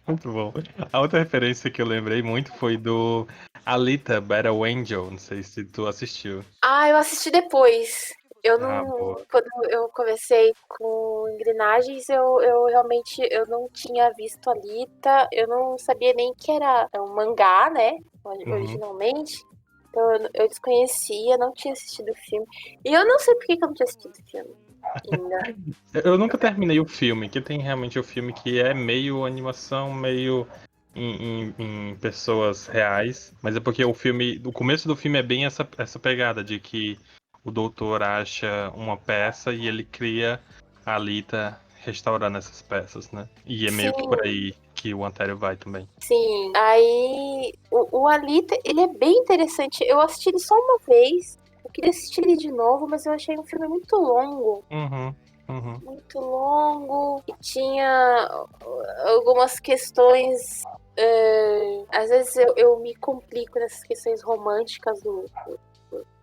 Muito bom. A outra referência que eu lembrei muito foi do Alita Battle Angel. Não sei se tu assistiu. Ah, eu assisti depois. Eu Ah, boa. não. Quando eu comecei com engrenagens, eu realmente eu não tinha visto a Alita, eu não sabia nem que era um mangá, né? Uhum. Originalmente. Então eu desconhecia, não tinha assistido o filme. E eu não sei por que eu não tinha assistido o filme ainda. Eu nunca terminei o filme, que tem realmente o filme que é meio animação, meio em pessoas reais. Mas é porque o começo do filme é bem essa pegada de que o doutor acha uma peça e ele cria a Alita restaurando essas peças, né? E é meio que por Sim, aí que o Antério vai também. sim. Aí o Alita, ele é bem interessante. Eu assisti ele só uma vez. Eu queria assistir ele de novo, mas eu achei um filme muito longo. Uhum, uhum. Muito longo e tinha algumas questões. Às vezes eu me complico nessas questões românticas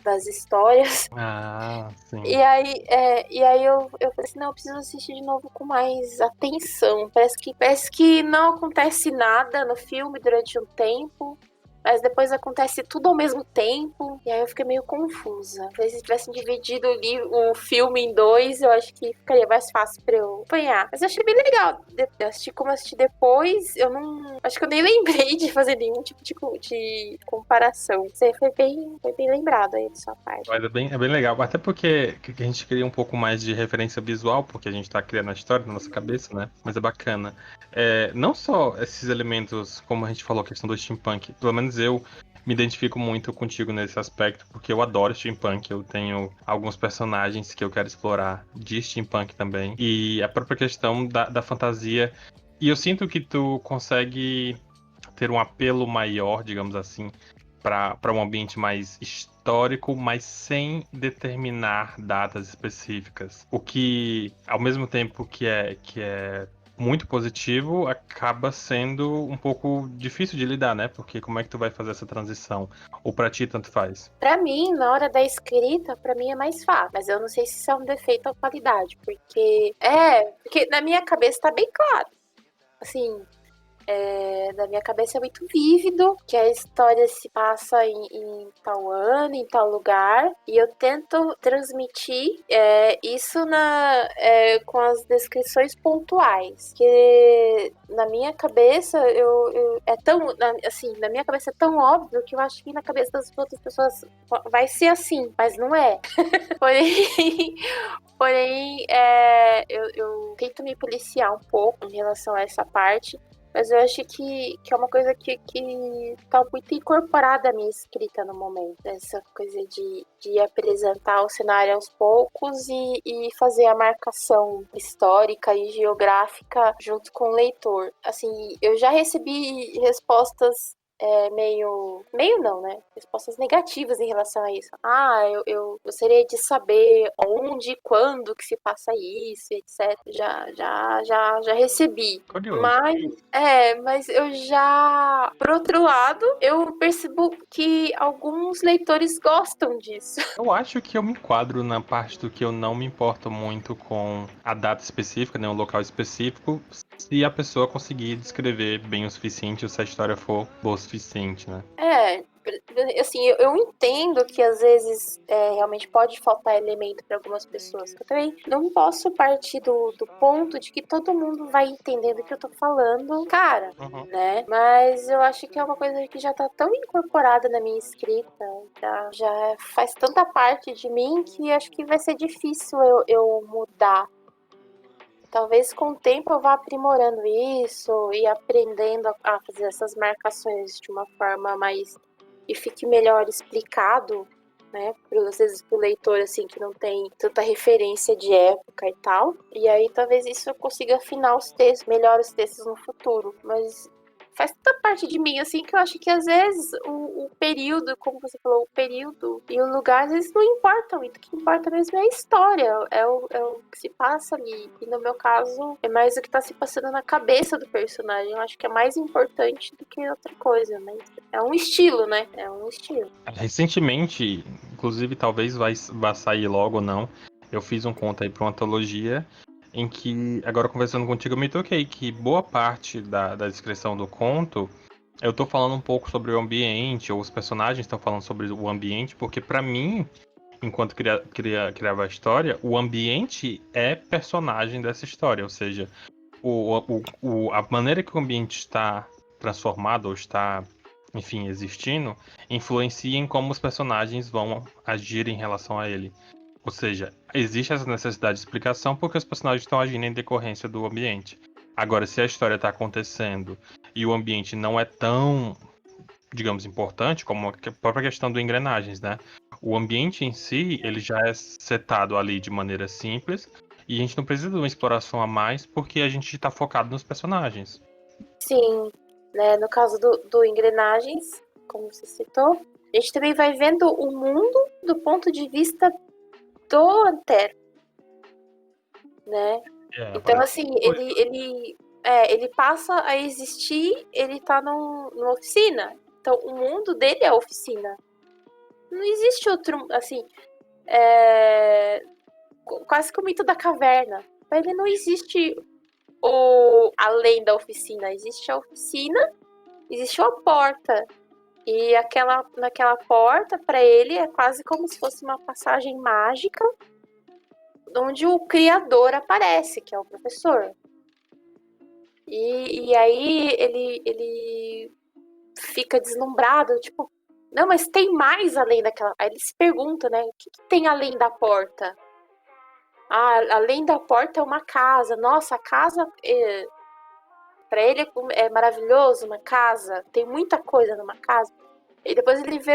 das histórias. Ah, E sim. aí, eu falei assim, não, eu preciso assistir de novo com mais atenção. Parece que não acontece nada no filme durante um tempo. Mas depois acontece tudo ao mesmo tempo. E aí eu fiquei meio confusa. Se tivessem dividido o filme em dois, eu acho que ficaria mais fácil pra eu acompanhar. Mas eu achei bem legal. Eu assisti como eu assisti depois, eu não. Acho que eu nem lembrei de fazer nenhum tipo de comparação. Você foi bem lembrado aí da sua parte. Mas é bem legal, até porque que a gente cria um pouco mais de referência visual, porque a gente tá criando a história na nossa cabeça, né? Mas é bacana. Não só esses elementos, como a gente falou, a questão do steampunk, pelo menos eu me identifico muito contigo nesse aspecto, porque eu adoro steampunk, eu tenho alguns personagens que eu quero explorar de steampunk também, e a própria questão da fantasia. E eu sinto que tu consegue ter um apelo maior, digamos assim, para um ambiente mais histórico, mas sem determinar datas específicas. O que, ao mesmo tempo que é muito positivo, acaba sendo um pouco difícil de lidar, né? Porque como é que tu vai fazer essa transição? Ou pra ti tanto faz? Pra mim, na hora da escrita, pra mim é mais fácil. Mas eu não sei se isso é um defeito ou qualidade. Porque na minha cabeça tá bem claro. Assim, na minha cabeça é muito vívido que a história se passa em tal ano, em tal lugar, e eu tento transmitir isso com as descrições pontuais. Que na minha cabeça é tão assim, na minha cabeça é tão óbvio que eu acho que na cabeça das outras pessoas vai ser assim, mas não é. Porém, eu tento me policiar um pouco em relação a essa parte, mas eu acho que é uma coisa que tá muito incorporada à minha escrita no momento. Essa coisa de apresentar o cenário aos poucos e fazer a marcação histórica e geográfica junto com o leitor. Assim, eu já recebi respostas meio não, né? Respostas negativas em relação a isso. Ah, eu gostaria de saber onde, quando que se passa isso, etc. Já recebi. Curioso. Mas eu já, por outro lado, eu percebo que alguns leitores gostam disso. Eu acho que eu me enquadro na parte do que eu não me importo muito com a data específica, né, o local específico, se a pessoa conseguir descrever bem o suficiente, ou se a história for boa o suficiente, né? É, assim, eu entendo que às vezes realmente pode faltar elemento para algumas pessoas. Eu também não posso partir do ponto de que todo mundo vai entendendo o que eu tô falando, cara, Uhum. né? Mas eu acho que é uma coisa que já tá tão incorporada na minha escrita, já faz tanta parte de mim que acho que vai ser difícil eu mudar. Talvez com o tempo eu vá aprimorando isso e aprendendo a fazer essas marcações de uma forma mais que fique melhor explicado, né? Às vezes pro leitor, assim, que não tem tanta referência de época e tal. E aí talvez isso eu consiga afinar os textos, melhor os textos no futuro. Mas faz tanta parte de mim, assim, que eu acho que às vezes o período, como você falou, o período e o lugar, às vezes não importam muito. O que importa mesmo é a história, é o que se passa ali. E no meu caso, é mais o que tá se passando na cabeça do personagem. Eu acho que é mais importante do que outra coisa, mas é um estilo, né? É um estilo. Recentemente, inclusive talvez vá sair logo ou não, eu fiz um conto aí pra uma antologia em que, agora conversando contigo, eu me toquei que boa parte da descrição do conto eu tô falando um pouco sobre o ambiente, ou os personagens estão falando sobre o ambiente, porque pra mim, enquanto criava a história, o ambiente é personagem dessa história, ou seja, a maneira que o ambiente está transformado ou está, enfim, existindo, influencia em como os personagens vão agir em relação a ele. Ou seja, existe essa necessidade de explicação porque os personagens estão agindo em decorrência do ambiente. Agora, se a história está acontecendo e o ambiente não é tão, digamos, importante como a própria questão do engrenagens, né? O ambiente em si, ele já é setado ali de maneira simples e a gente não precisa de uma exploração a mais porque a gente está focado nos personagens. Sim, né? No caso do Engrenagens, como você citou, a gente também vai vendo o mundo do ponto de vista do Antero, né? Então, assim, ele passa a existir, ele tá numa oficina. Então, o mundo dele é a oficina. Não existe outro, assim, quase que o mito da caverna. Ele não existe além da oficina. Existe a oficina, existe a porta. E naquela porta, para ele, é quase como se fosse uma passagem mágica, onde o criador aparece, que é o professor. E aí ele fica deslumbrado, tipo, não, mas tem mais além daquela. Aí ele se pergunta, né? O que tem além da porta? Ah, além da porta é uma casa. Nossa, a casa para ele é maravilhoso, uma casa. Tem muita coisa numa casa. E depois ele vê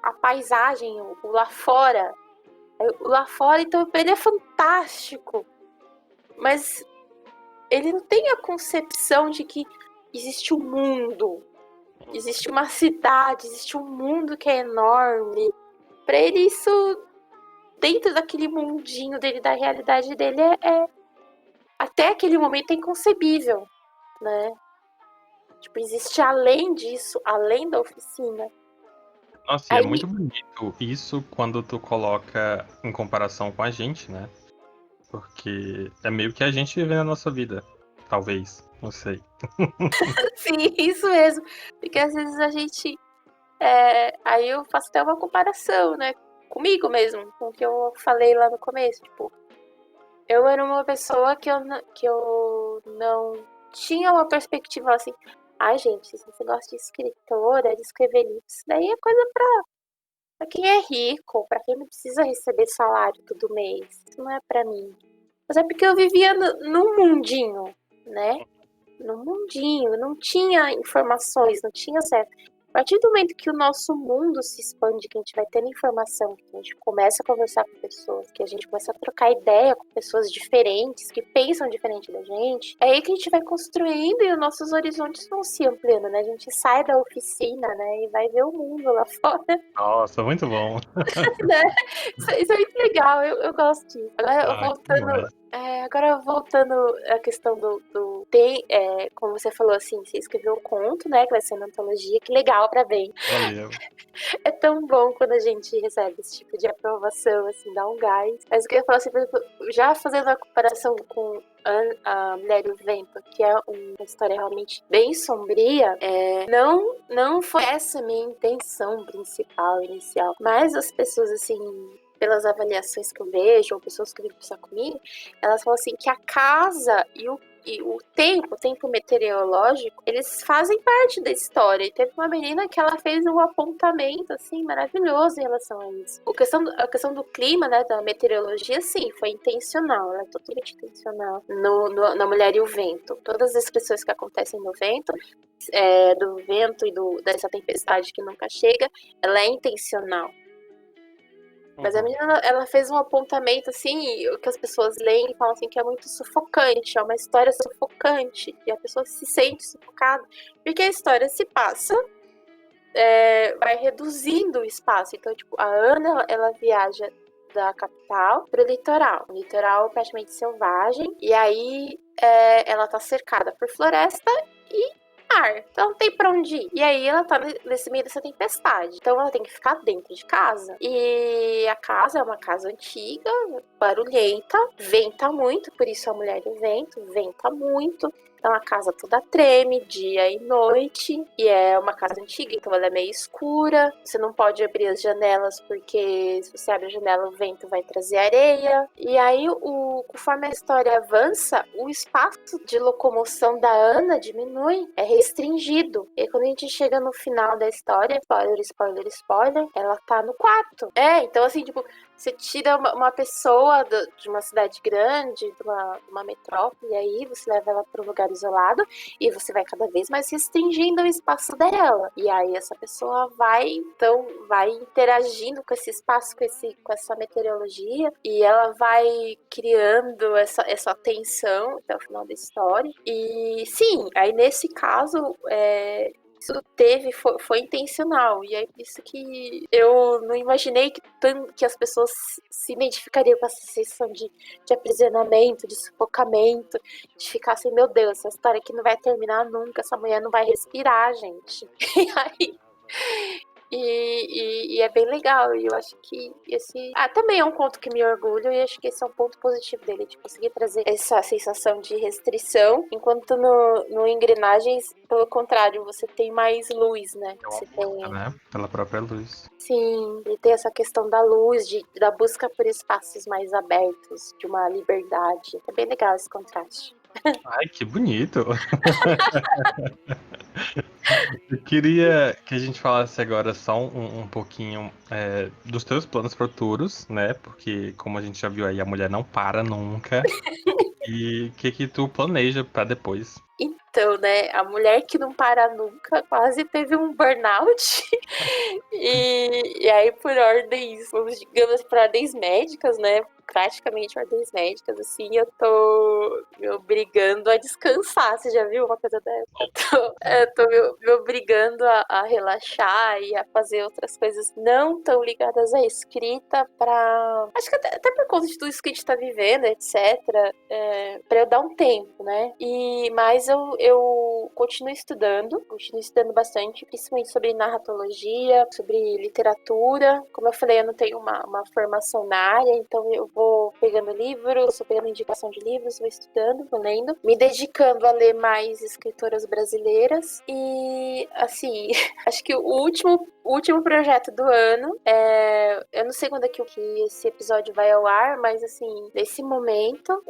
a paisagem, o lá fora. O lá fora, então, pra ele é fantástico. Mas ele não tem a concepção de que existe um mundo, existe uma cidade, existe um mundo que é enorme. Pra ele, isso, dentro daquele mundinho dele, da realidade dele, até aquele momento é inconcebível, né? Tipo, existe além disso, além da oficina. Nossa, e é Aí, muito bonito isso quando tu coloca em comparação com a gente, né? Porque é meio que a gente vivendo a nossa vida. Talvez, não sei. sim, isso mesmo. Porque às vezes a gente. Aí eu faço até uma comparação, né? Comigo mesmo, com o que eu falei lá no começo. Tipo, eu era uma pessoa que eu não tinha uma perspectiva assim. Ai, gente, se você gosta de escritora, de escrever livros, isso daí é coisa pra quem é rico, pra quem não precisa receber salário todo mês. Isso não é pra mim. Mas é porque eu vivia num mundinho, né? No mundinho, não tinha informações, não tinha acesso. A partir do momento que o nosso mundo se expande, que a gente vai tendo informação, que a gente começa a conversar com pessoas, que a gente começa a trocar ideia com pessoas diferentes, que pensam diferente da gente, é aí que a gente vai construindo e os nossos horizontes vão se ampliando, né? A gente sai da oficina, né, e vai ver o mundo lá fora, Nossa, muito bom. né? Isso é muito legal, eu gosto disso. Ah, que demais. Agora voltando à questão como você falou assim, você escreveu um conto, né, que vai ser uma antologia, que legal, parabéns. Valeu. É tão bom quando a gente recebe esse tipo de aprovação, assim, dá um gás. Mas eu queria falar assim, por exemplo, já fazendo a comparação com a Mulher e o Vento, que é uma história realmente bem sombria, não foi essa a minha intenção principal, inicial. Mas as pessoas, assim, pelas avaliações que eu vejo, ou pessoas que vêm conversar comigo, elas falam assim que a casa e o tempo meteorológico, eles fazem parte da história. E teve uma menina que ela fez um apontamento, assim, maravilhoso em relação a isso. A questão do clima, né, da meteorologia, sim, foi intencional, ela é totalmente intencional. Na Mulher e o Vento. Todas as questões que acontecem no vento, do vento e dessa tempestade que nunca chega, ela é intencional. Mas a menina, ela fez um apontamento, assim, o que as pessoas leem e falam assim, que é muito sufocante, é uma história sufocante, e a pessoa se sente sufocada, porque a história se passa, vai reduzindo o espaço. Então, tipo, a Ana, ela viaja da capital pro litoral, um litoral praticamente selvagem, e aí ela tá cercada por floresta e mar, então não tem pra onde ir. E aí ela tá nesse meio dessa tempestade, então ela tem que ficar dentro de casa. E a casa é uma casa antiga, barulhenta, venta muito, por isso a mulher do vento, venta muito. Então a casa toda treme, dia e noite, e é uma casa antiga, então ela é meio escura. Você não pode abrir as janelas, porque se você abre a janela, o vento vai trazer areia. E aí, conforme a história avança, o espaço de locomoção da Ana diminui, é restringido. E quando a gente chega no final da história, spoiler, spoiler, spoiler, ela tá no quarto. Então assim, tipo, você tira uma pessoa de uma cidade grande, de uma metrópole, e aí você leva ela para um lugar isolado e você vai cada vez mais restringindo o espaço dela. E aí essa pessoa vai interagindo com esse espaço, com essa meteorologia, e ela vai criando essa tensão até o final da história. E sim, aí nesse caso, isso foi intencional, e é isso que eu não imaginei que as pessoas se identificariam com essa sensação de aprisionamento, de sufocamento, de ficar assim, meu Deus, essa história aqui não vai terminar nunca, essa mulher não vai respirar, gente. E aí, e é bem legal, e eu acho que esse também é um conto que me orgulho, e acho que esse é um ponto positivo dele, de conseguir trazer essa sensação de restrição, enquanto no Engrenagens, pelo contrário, você tem mais luz, né? Você tem... né? Pela própria luz. Sim, e tem essa questão da luz, da busca por espaços mais abertos, de uma liberdade. É bem legal esse contraste. Ai, que bonito! Eu queria que a gente falasse agora só um pouquinho dos teus planos futuros, né? Porque, como a gente já viu aí, a mulher não para nunca. E o que tu planeja pra depois? Então, né, a mulher que não para nunca quase teve um burnout. E aí, por ordens, digamos, por ordens médicas, né? Praticamente ordens médicas, assim, eu tô me obrigando a descansar. Você já viu uma coisa dessa? Eu tô me obrigando a relaxar e a fazer outras coisas não tão ligadas à escrita acho que até por conta de tudo isso que a gente tá vivendo, etc. Pra eu dar um tempo, né? Mas eu continuo estudando bastante, principalmente sobre narratologia, sobre literatura. Como eu falei, eu não tenho uma formação na área, então eu vou pegando livros, vou pegando indicação de livros, vou estudando, vou lendo, me dedicando a ler mais escritoras brasileiras. E, assim, acho que o último projeto do ano, eu não sei quando é que esse episódio vai ao ar, mas, assim, nesse momento,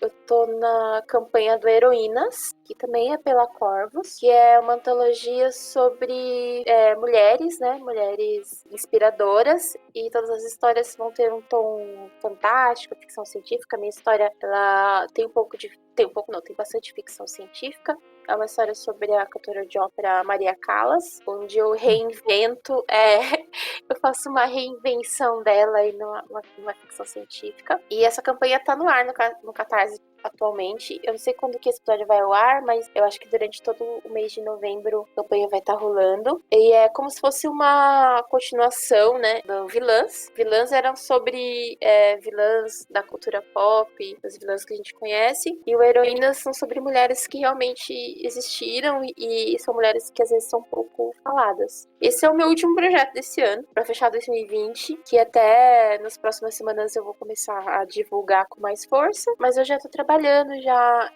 eu tô na campanha do Heroínas, que também é pela Corvus, que é uma antologia sobre mulheres, né? Mulheres inspiradoras, e todas as histórias vão ter um tom fantástico, ficção científica. A minha história, ela tem tem bastante ficção científica. É uma história sobre a cantora de ópera Maria Callas, onde eu reinvento, eu faço uma reinvenção dela aí numa ficção científica. E essa campanha tá no ar no Catarse atualmente. Eu não sei quando que esse episódio vai ao ar, mas eu acho que durante todo o mês de novembro a campanha vai estar rolando. E é como se fosse uma continuação, né, do Vilãs. Vilãs eram sobre vilãs da cultura pop, as vilãs que a gente conhece. E o Heroínas são sobre mulheres que realmente existiram e são mulheres que às vezes são pouco faladas. Esse é o meu último projeto desse ano, para fechar 2020, que até nas próximas semanas eu vou começar a divulgar com mais força, mas eu já tô trabalhando já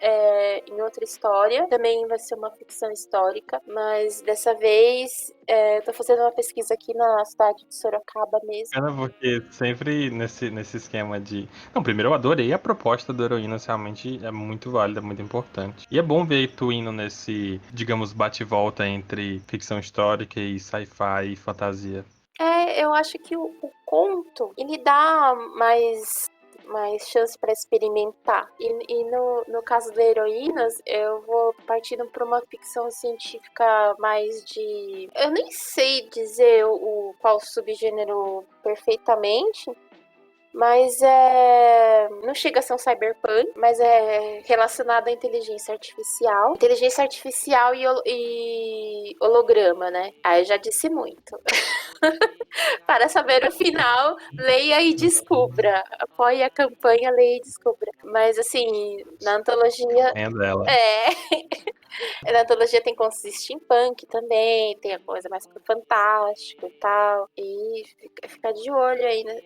em outra história, também vai ser uma ficção histórica, mas dessa vez eu tô fazendo uma pesquisa aqui na cidade de Sorocaba mesmo. Porque sempre nesse esquema de. Não, primeiro eu adorei a proposta do Heroínas, realmente é muito válida, muito importante. E é bom ver tu indo nesse, digamos, bate-volta entre ficção histórica e sci-fi e fantasia. Eu acho que o conto, ele dá mais chance para experimentar. E no caso da Heroínas, eu vou partindo para uma ficção científica mais de... Eu nem sei dizer qual subgênero perfeitamente, mas não chega a ser um cyberpunk, mas é relacionado à inteligência artificial. Inteligência artificial e holograma, né? Aí eu já disse muito. Para saber o final, leia e descubra. Apoie a campanha, leia e descubra. Mas assim, na antologia. É dela. Na antologia tem contos de steampunk também, tem a coisa mais pro fantástico e tal. E fica de olho aí, né?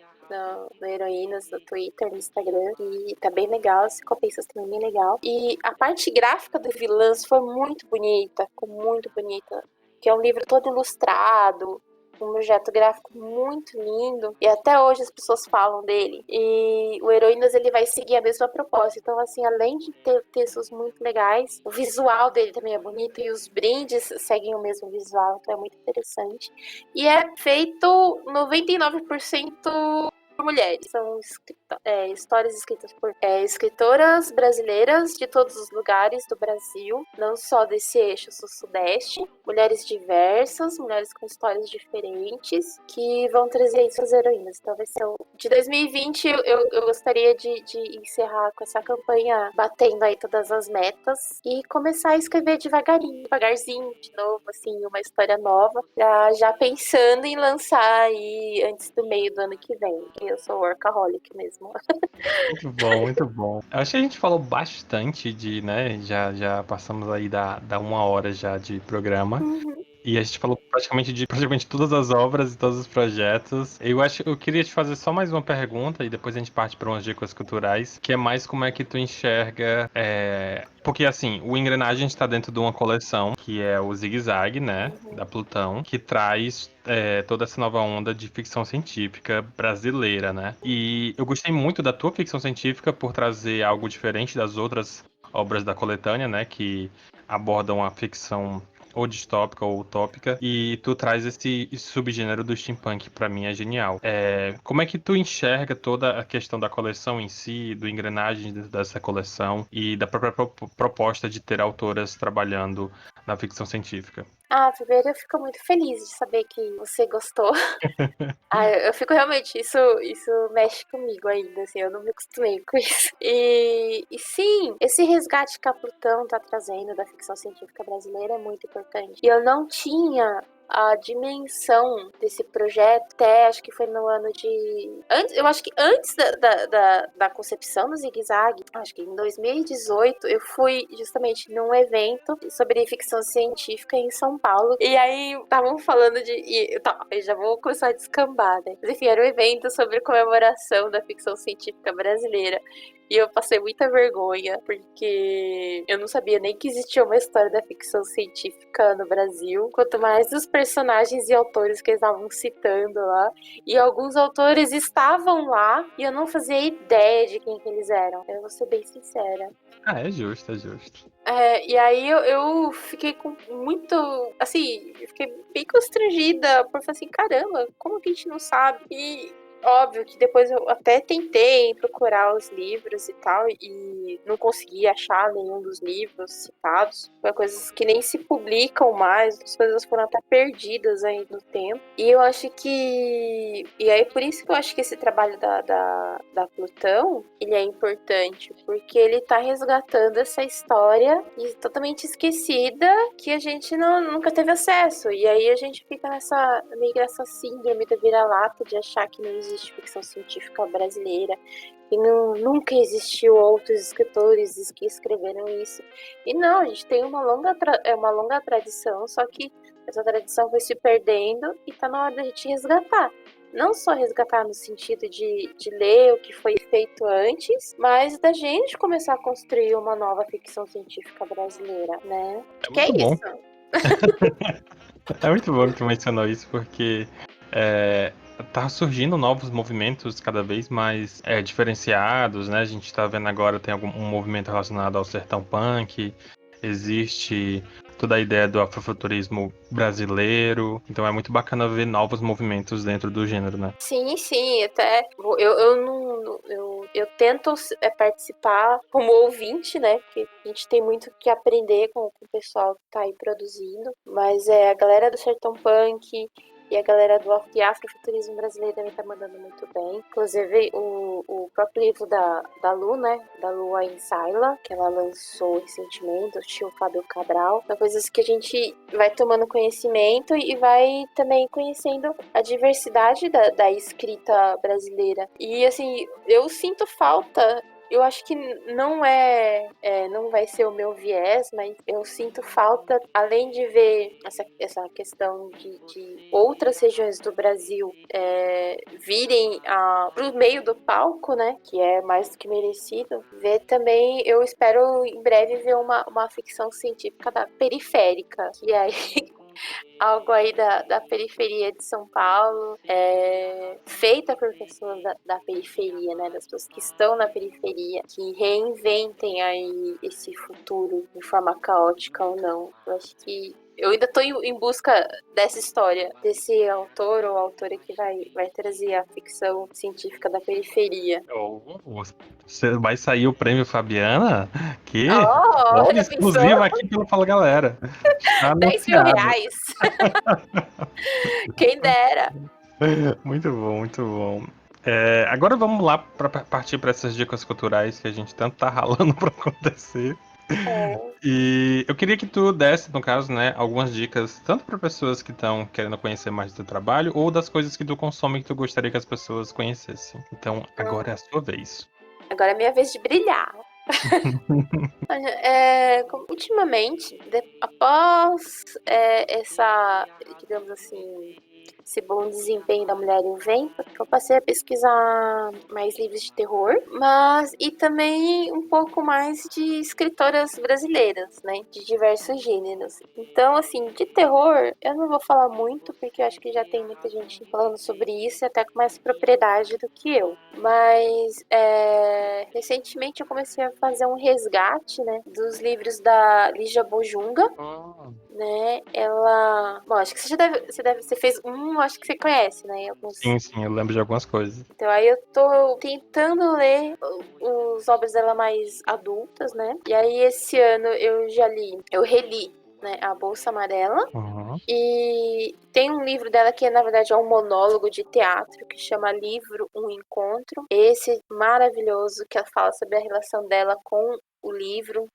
No Heroínas, no Twitter, no Instagram. E tá bem legal, as recompensas também bem legal. E a parte gráfica do Vilãs foi muito bonita, ficou muito bonita. Que é um livro todo ilustrado, um projeto gráfico muito lindo, e até hoje as pessoas falam dele. E o Heroínas, ele vai seguir a mesma proposta. Então, assim, além de ter textos muito legais, o visual dele também é bonito, e os brindes seguem o mesmo visual, então é muito interessante. E é feito 99% por mulheres. São histórias escritas por escritoras brasileiras de todos os lugares do Brasil, não só desse eixo sul-sudeste. Mulheres diversas, mulheres com histórias diferentes, que vão trazer suas heroínas. Então vai ser de 2020, eu gostaria de encerrar com essa campanha, batendo aí todas as metas, e começar a escrever devagarzinho, de novo, assim, uma história nova, já pensando em lançar aí antes do meio do ano que vem. Eu sou workaholic mesmo. Muito bom, muito bom. Eu acho que a gente falou bastante né? Já passamos aí da 1 hora já de programa. Uhum. E a gente falou praticamente todas as obras e todos os projetos. Eu queria te fazer só mais uma pergunta e depois a gente parte para umas dicas culturais, que é mais como é que tu enxerga. Porque assim, o Engrenagem está dentro de uma coleção que é o Zig Zag, né? Da Plutão, que traz toda essa nova onda de ficção científica brasileira, né? E eu gostei muito da tua ficção científica por trazer algo diferente das outras obras da coletânea, né? Que abordam a ficção ou distópica ou utópica, e tu traz esse subgênero do steampunk, pra mim é genial. Como é que tu enxerga toda a questão da coleção em si, do engrenagem dentro dessa coleção e da própria proposta de ter autoras trabalhando na ficção científica? Primeiro eu fico muito feliz de saber que você gostou. Eu fico realmente, isso mexe comigo ainda, assim, eu não me acostumei com isso. E sim, esse resgate que a Plutão tá trazendo da ficção científica brasileira é muito importante. E eu não tinha a dimensão desse projeto até, acho que foi no ano de... eu acho que antes da concepção do Zig Zag, acho que em 2018, eu fui justamente num evento sobre ficção científica em São Paulo. E aí, estavam falando eu já vou começar a descambar, né? Mas enfim, era um evento sobre comemoração da ficção científica brasileira. E eu passei muita vergonha, porque eu não sabia nem que existia uma história da ficção científica no Brasil, quanto mais os personagens e autores que eles estavam citando lá. E alguns autores estavam lá e eu não fazia ideia de quem que eles eram. Eu vou ser bem sincera. É justo, é justo. E aí eu fiquei com muito, assim, eu fiquei bem constrangida por falar assim, caramba, como que a gente não sabe? E óbvio que depois eu até tentei procurar os livros e tal, e não consegui achar nenhum dos livros citados. Foi coisas que nem se publicam mais, as coisas foram até perdidas aí no tempo. E eu acho que... E aí por isso que eu acho que esse trabalho da Plutão, ele é importante, porque ele tá resgatando essa história totalmente esquecida que a gente nunca teve acesso. E aí a gente fica meio nessa síndrome da vira-lata de achar que não existe ficção científica brasileira, e nunca existiu outros escritores que escreveram isso. E não, a gente tem uma longa tradição, só que essa tradição foi se perdendo e tá na hora da gente resgatar. Não só resgatar no sentido de ler o que foi feito antes, mas da gente começar a construir uma nova ficção científica brasileira, né? É muito bom. Isso? É muito bom que tu mencionou isso, porque tá surgindo novos movimentos cada vez mais diferenciados, né? A gente tá vendo agora, tem um movimento relacionado ao sertão punk, existe toda a ideia do afrofuturismo brasileiro, então é muito bacana ver novos movimentos dentro do gênero, né? Sim, até eu eu tento participar como ouvinte, né? Porque a gente tem muito que aprender com o pessoal que tá aí produzindo. Mas a galera do Sertão Punk e a galera de Afrofuturismo brasileiro também tá mandando muito bem. Inclusive, o próprio livro da Lu, né? Da Lu Ainsaila, que ela lançou recentemente, o tio Fábio Cabral. São coisas que a gente vai tomando conhecimento e vai também conhecendo a diversidade da escrita brasileira. E, assim, eu sinto falta. Eu acho que não não vai ser o meu viés, mas eu sinto falta, além de ver essa questão de outras regiões do Brasil virem pro meio do palco, né, que é mais do que merecido, ver também, eu espero em breve ver uma ficção científica da periférica, que aí algo aí da periferia de São Paulo, feita por pessoas da periferia, né? Das pessoas que estão na periferia, que reinventem aí esse futuro de forma caótica ou não. Eu acho que eu ainda estou em busca dessa história, desse autor ou autora que vai trazer a ficção científica da periferia. Você vai sair o prêmio Fabiana? Que Oh, olha, já pensou? exclusivo aqui pelo Fala Galera. Está 10 mil anunciado. reais. Quem dera. Muito bom, muito bom. Agora vamos lá para partir para essas dicas culturais que a gente tanto tá ralando para acontecer. E eu queria que tu desse, no caso, né, algumas dicas, tanto para pessoas que estão querendo conhecer mais do teu trabalho, ou das coisas que tu consome que tu gostaria que as pessoas conhecessem. Então, agora é a sua vez. Agora é minha vez de brilhar. Ultimamente, após essa, digamos assim, esse bom desempenho da Mulher e o Vento, eu passei a pesquisar mais livros de terror, e também um pouco mais de escritoras brasileiras, né, de diversos gêneros. Então, assim, de terror, eu não vou falar muito, porque eu acho que já tem muita gente falando sobre isso, até com mais propriedade do que eu. Mas, recentemente eu comecei a fazer um resgate, né, dos livros da Lígia Bojunga, né? Ela, bom, acho que você fez acho que você conhece, né? Sim, eu lembro de algumas coisas. Então aí eu tô tentando ler os obras dela mais adultas, né? E aí esse ano eu reli, né, A Bolsa Amarela. E tem um livro dela que na verdade é um monólogo de teatro que chama Livro, um Encontro. Esse maravilhoso que ela fala sobre a relação dela com o livro,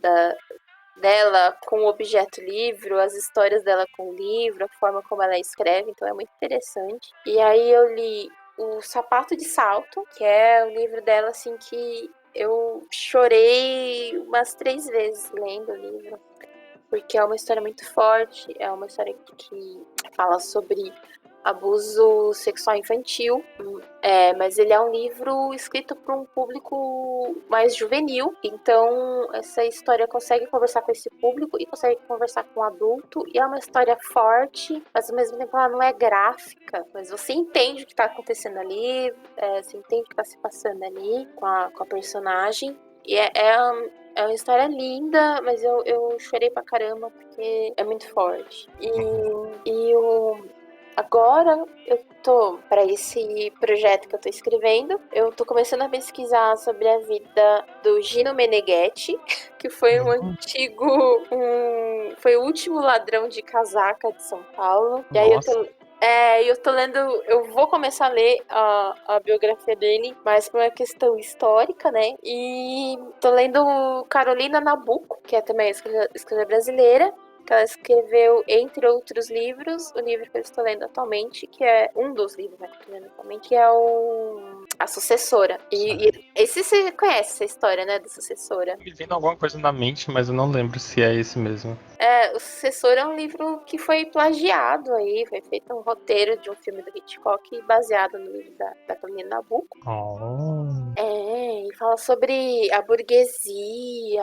dela com o objeto livro, as histórias dela com o livro, a forma como ela escreve, então é muito interessante. E aí eu li O Sapato de Salto, que é o livro dela assim que eu chorei umas 3 vezes lendo o livro, porque é uma história muito forte, é uma história que fala sobre abuso sexual infantil, mas ele é um livro escrito para um público mais juvenil, então essa história consegue conversar com esse público e consegue conversar com o adulto, e é uma história forte, mas ao mesmo tempo ela não é gráfica, mas você entende o que está acontecendo ali, você entende o que está se passando ali com a personagem, e é uma história linda, mas eu chorei pra caramba porque é muito forte. Agora eu tô, para esse projeto que eu tô escrevendo, eu tô começando a pesquisar sobre a vida do Gino Meneghetti, que foi foi o último ladrão de casaca de São Paulo. E aí eu tô lendo, eu vou começar a ler a biografia dele, mais por uma questão histórica, né? E tô lendo Carolina Nabuco, que é também escritora brasileira, que ela escreveu, entre outros livros, o livro que eu estou lendo atualmente, que é um dos livros, né, que eu estou lendo atualmente, que é A Sucessora. E esse você conhece, essa história, né, da Sucessora? Me vendo alguma coisa na mente, mas eu não lembro se é esse mesmo. O Sucessor é um livro que foi plagiado aí, foi feito um roteiro de um filme do Hitchcock baseado no livro da Carolina Nabuco. E fala sobre a burguesia,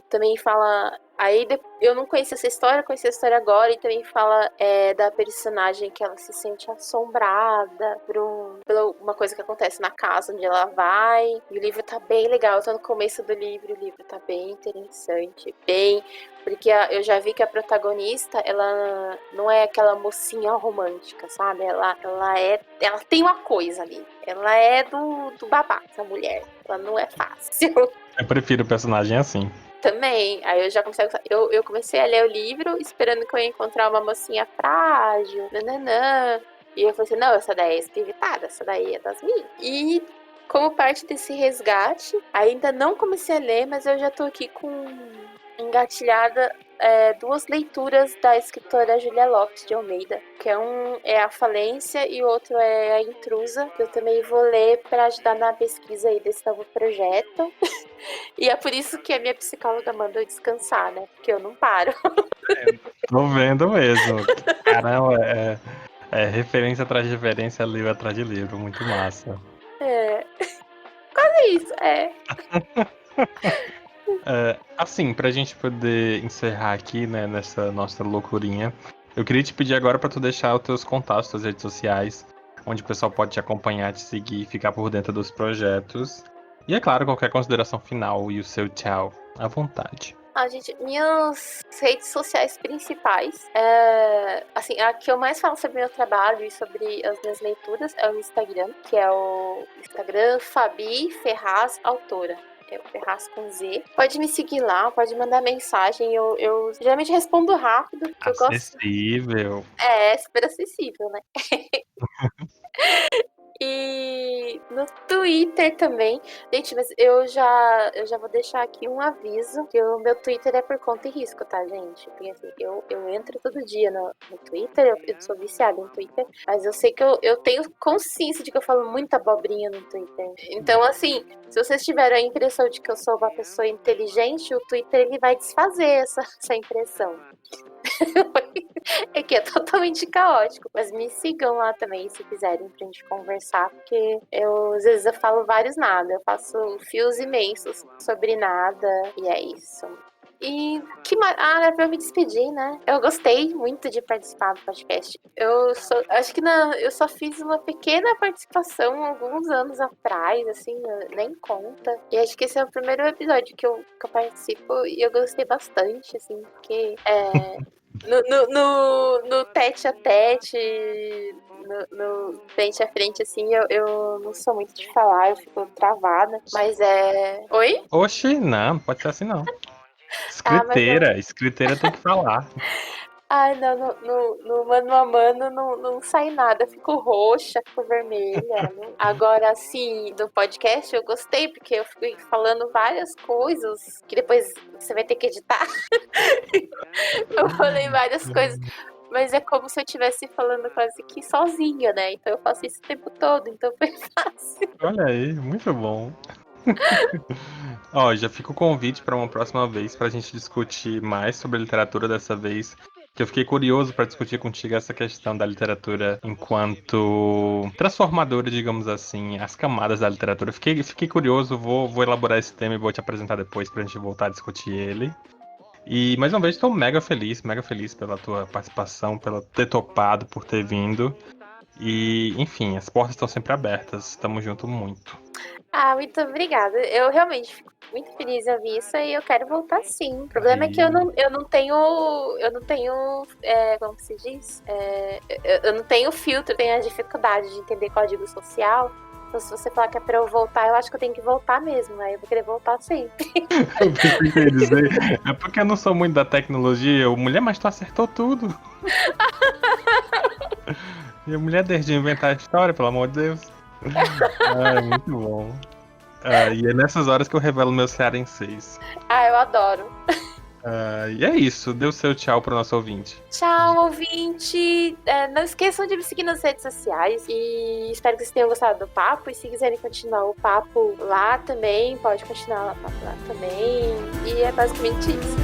também fala... Aí eu não conhecia essa história, conheci a história agora, e também fala da personagem que ela se sente assombrada por um pela uma coisa que acontece na casa onde ela vai. E o livro tá bem legal. Eu tô no começo do livro, o livro tá bem interessante. Porque eu já vi que a protagonista, ela não é aquela mocinha romântica, sabe? Ela tem uma coisa ali. Ela é do babá, essa mulher. Ela não é fácil. Eu prefiro o personagem assim. Também, aí eu já comecei a gostar. Eu comecei a ler o livro esperando que eu ia encontrar uma mocinha frágil, nananã. E eu falei assim, não, essa daí é espiritada, essa daí é das minhas. E como parte desse resgate, ainda não comecei a ler, mas eu já tô aqui com engatilhada 2 leituras da escritora Julia Lopes de Almeida, que um é A Falência e o outro é A Intrusa, que eu também vou ler para ajudar na pesquisa aí desse novo projeto. E é por isso que a minha psicóloga manda eu descansar, né? Porque eu não paro. Tô vendo mesmo. Caramba, é referência atrás de referência, livro atrás de livro. Muito massa. Quase isso, Assim, pra gente poder encerrar aqui, né, nessa nossa loucurinha, eu queria te pedir agora pra tu deixar os teus contatos, tuas redes sociais, onde o pessoal pode te acompanhar, te seguir, ficar por dentro dos projetos. E é claro, qualquer consideração final e o seu tchau, à vontade. Gente, minhas redes sociais principais, assim, a que eu mais falo sobre meu trabalho e sobre as minhas leituras é o Instagram, que é o Instagram Fabi Ferraz Autora. É o Ferraz com Z. Pode me seguir lá, pode mandar mensagem. Eu geralmente respondo rápido. Porque eu gosto. Acessível. É super acessível, né? E no Twitter também. Gente, mas eu já vou deixar aqui um aviso que o meu Twitter é por conta e risco, tá, gente? Porque assim, eu entro todo dia no Twitter, eu sou viciada em Twitter, mas eu sei que eu tenho consciência de que eu falo muita abobrinha no Twitter. Então, assim, se vocês tiverem a impressão de que eu sou uma pessoa inteligente, o Twitter ele vai desfazer essa impressão. É que é totalmente caótico. Mas me sigam lá também, se quiserem, pra gente conversar. Porque às vezes eu falo vários nada. Eu faço fios imensos sobre nada. E é isso. E que mais? Era pra eu me despedir, né? Eu gostei muito de participar do podcast. Acho que eu só fiz uma pequena participação alguns anos atrás, assim, nem conta. E acho que esse é o primeiro episódio que eu participo e eu gostei bastante, assim, porque no tete a tete, no frente a frente, assim, eu não sou muito de falar, eu fico travada. Mas Oi? Oxi, não pode ser assim não. Mas Escriteira tem que falar. Ai, não, no mano a mano não sai nada. Eu fico roxa, fico vermelha. Agora, assim, do podcast eu gostei, porque eu fico falando várias coisas que depois você vai ter que editar. Eu falei várias coisas. Mas é como se eu estivesse falando quase que sozinha, né? Então eu faço isso o tempo todo, então foi fácil. Olha aí, muito bom. Ó, já fica o convite para uma próxima vez pra gente discutir mais sobre literatura dessa vez. Que eu fiquei curioso para discutir contigo essa questão da literatura enquanto transformadora, digamos assim, as camadas da literatura. Fiquei curioso, vou elaborar esse tema e vou te apresentar depois pra gente voltar a discutir ele. E mais uma vez estou mega feliz pela tua participação, pelo ter topado, por ter vindo. E, enfim, as portas estão sempre abertas. Tamo junto muito. Muito obrigada. Eu realmente fico muito feliz de ouvir isso e eu quero voltar sim. O problema é que eu não tenho, como se diz? Eu não tenho filtro, tenho a dificuldade de entender código social. Então, se você falar que é pra eu voltar, eu acho que eu tenho que voltar mesmo. Aí eu vou querer voltar sempre. Eu pensei que eu ia dizer, é porque eu não sou muito da tecnologia. Mulher, mas tu acertou tudo. E a mulher desde de inventar a história, pelo amor de Deus. Muito bom. E é nessas horas que eu revelo meus cearenseis. Eu adoro. E é isso. Dê o seu tchau pro nosso ouvinte. Tchau, ouvinte! Não esqueçam de me seguir nas redes sociais e espero que vocês tenham gostado do papo. E se quiserem continuar o papo lá também, pode continuar lá também. E é basicamente isso.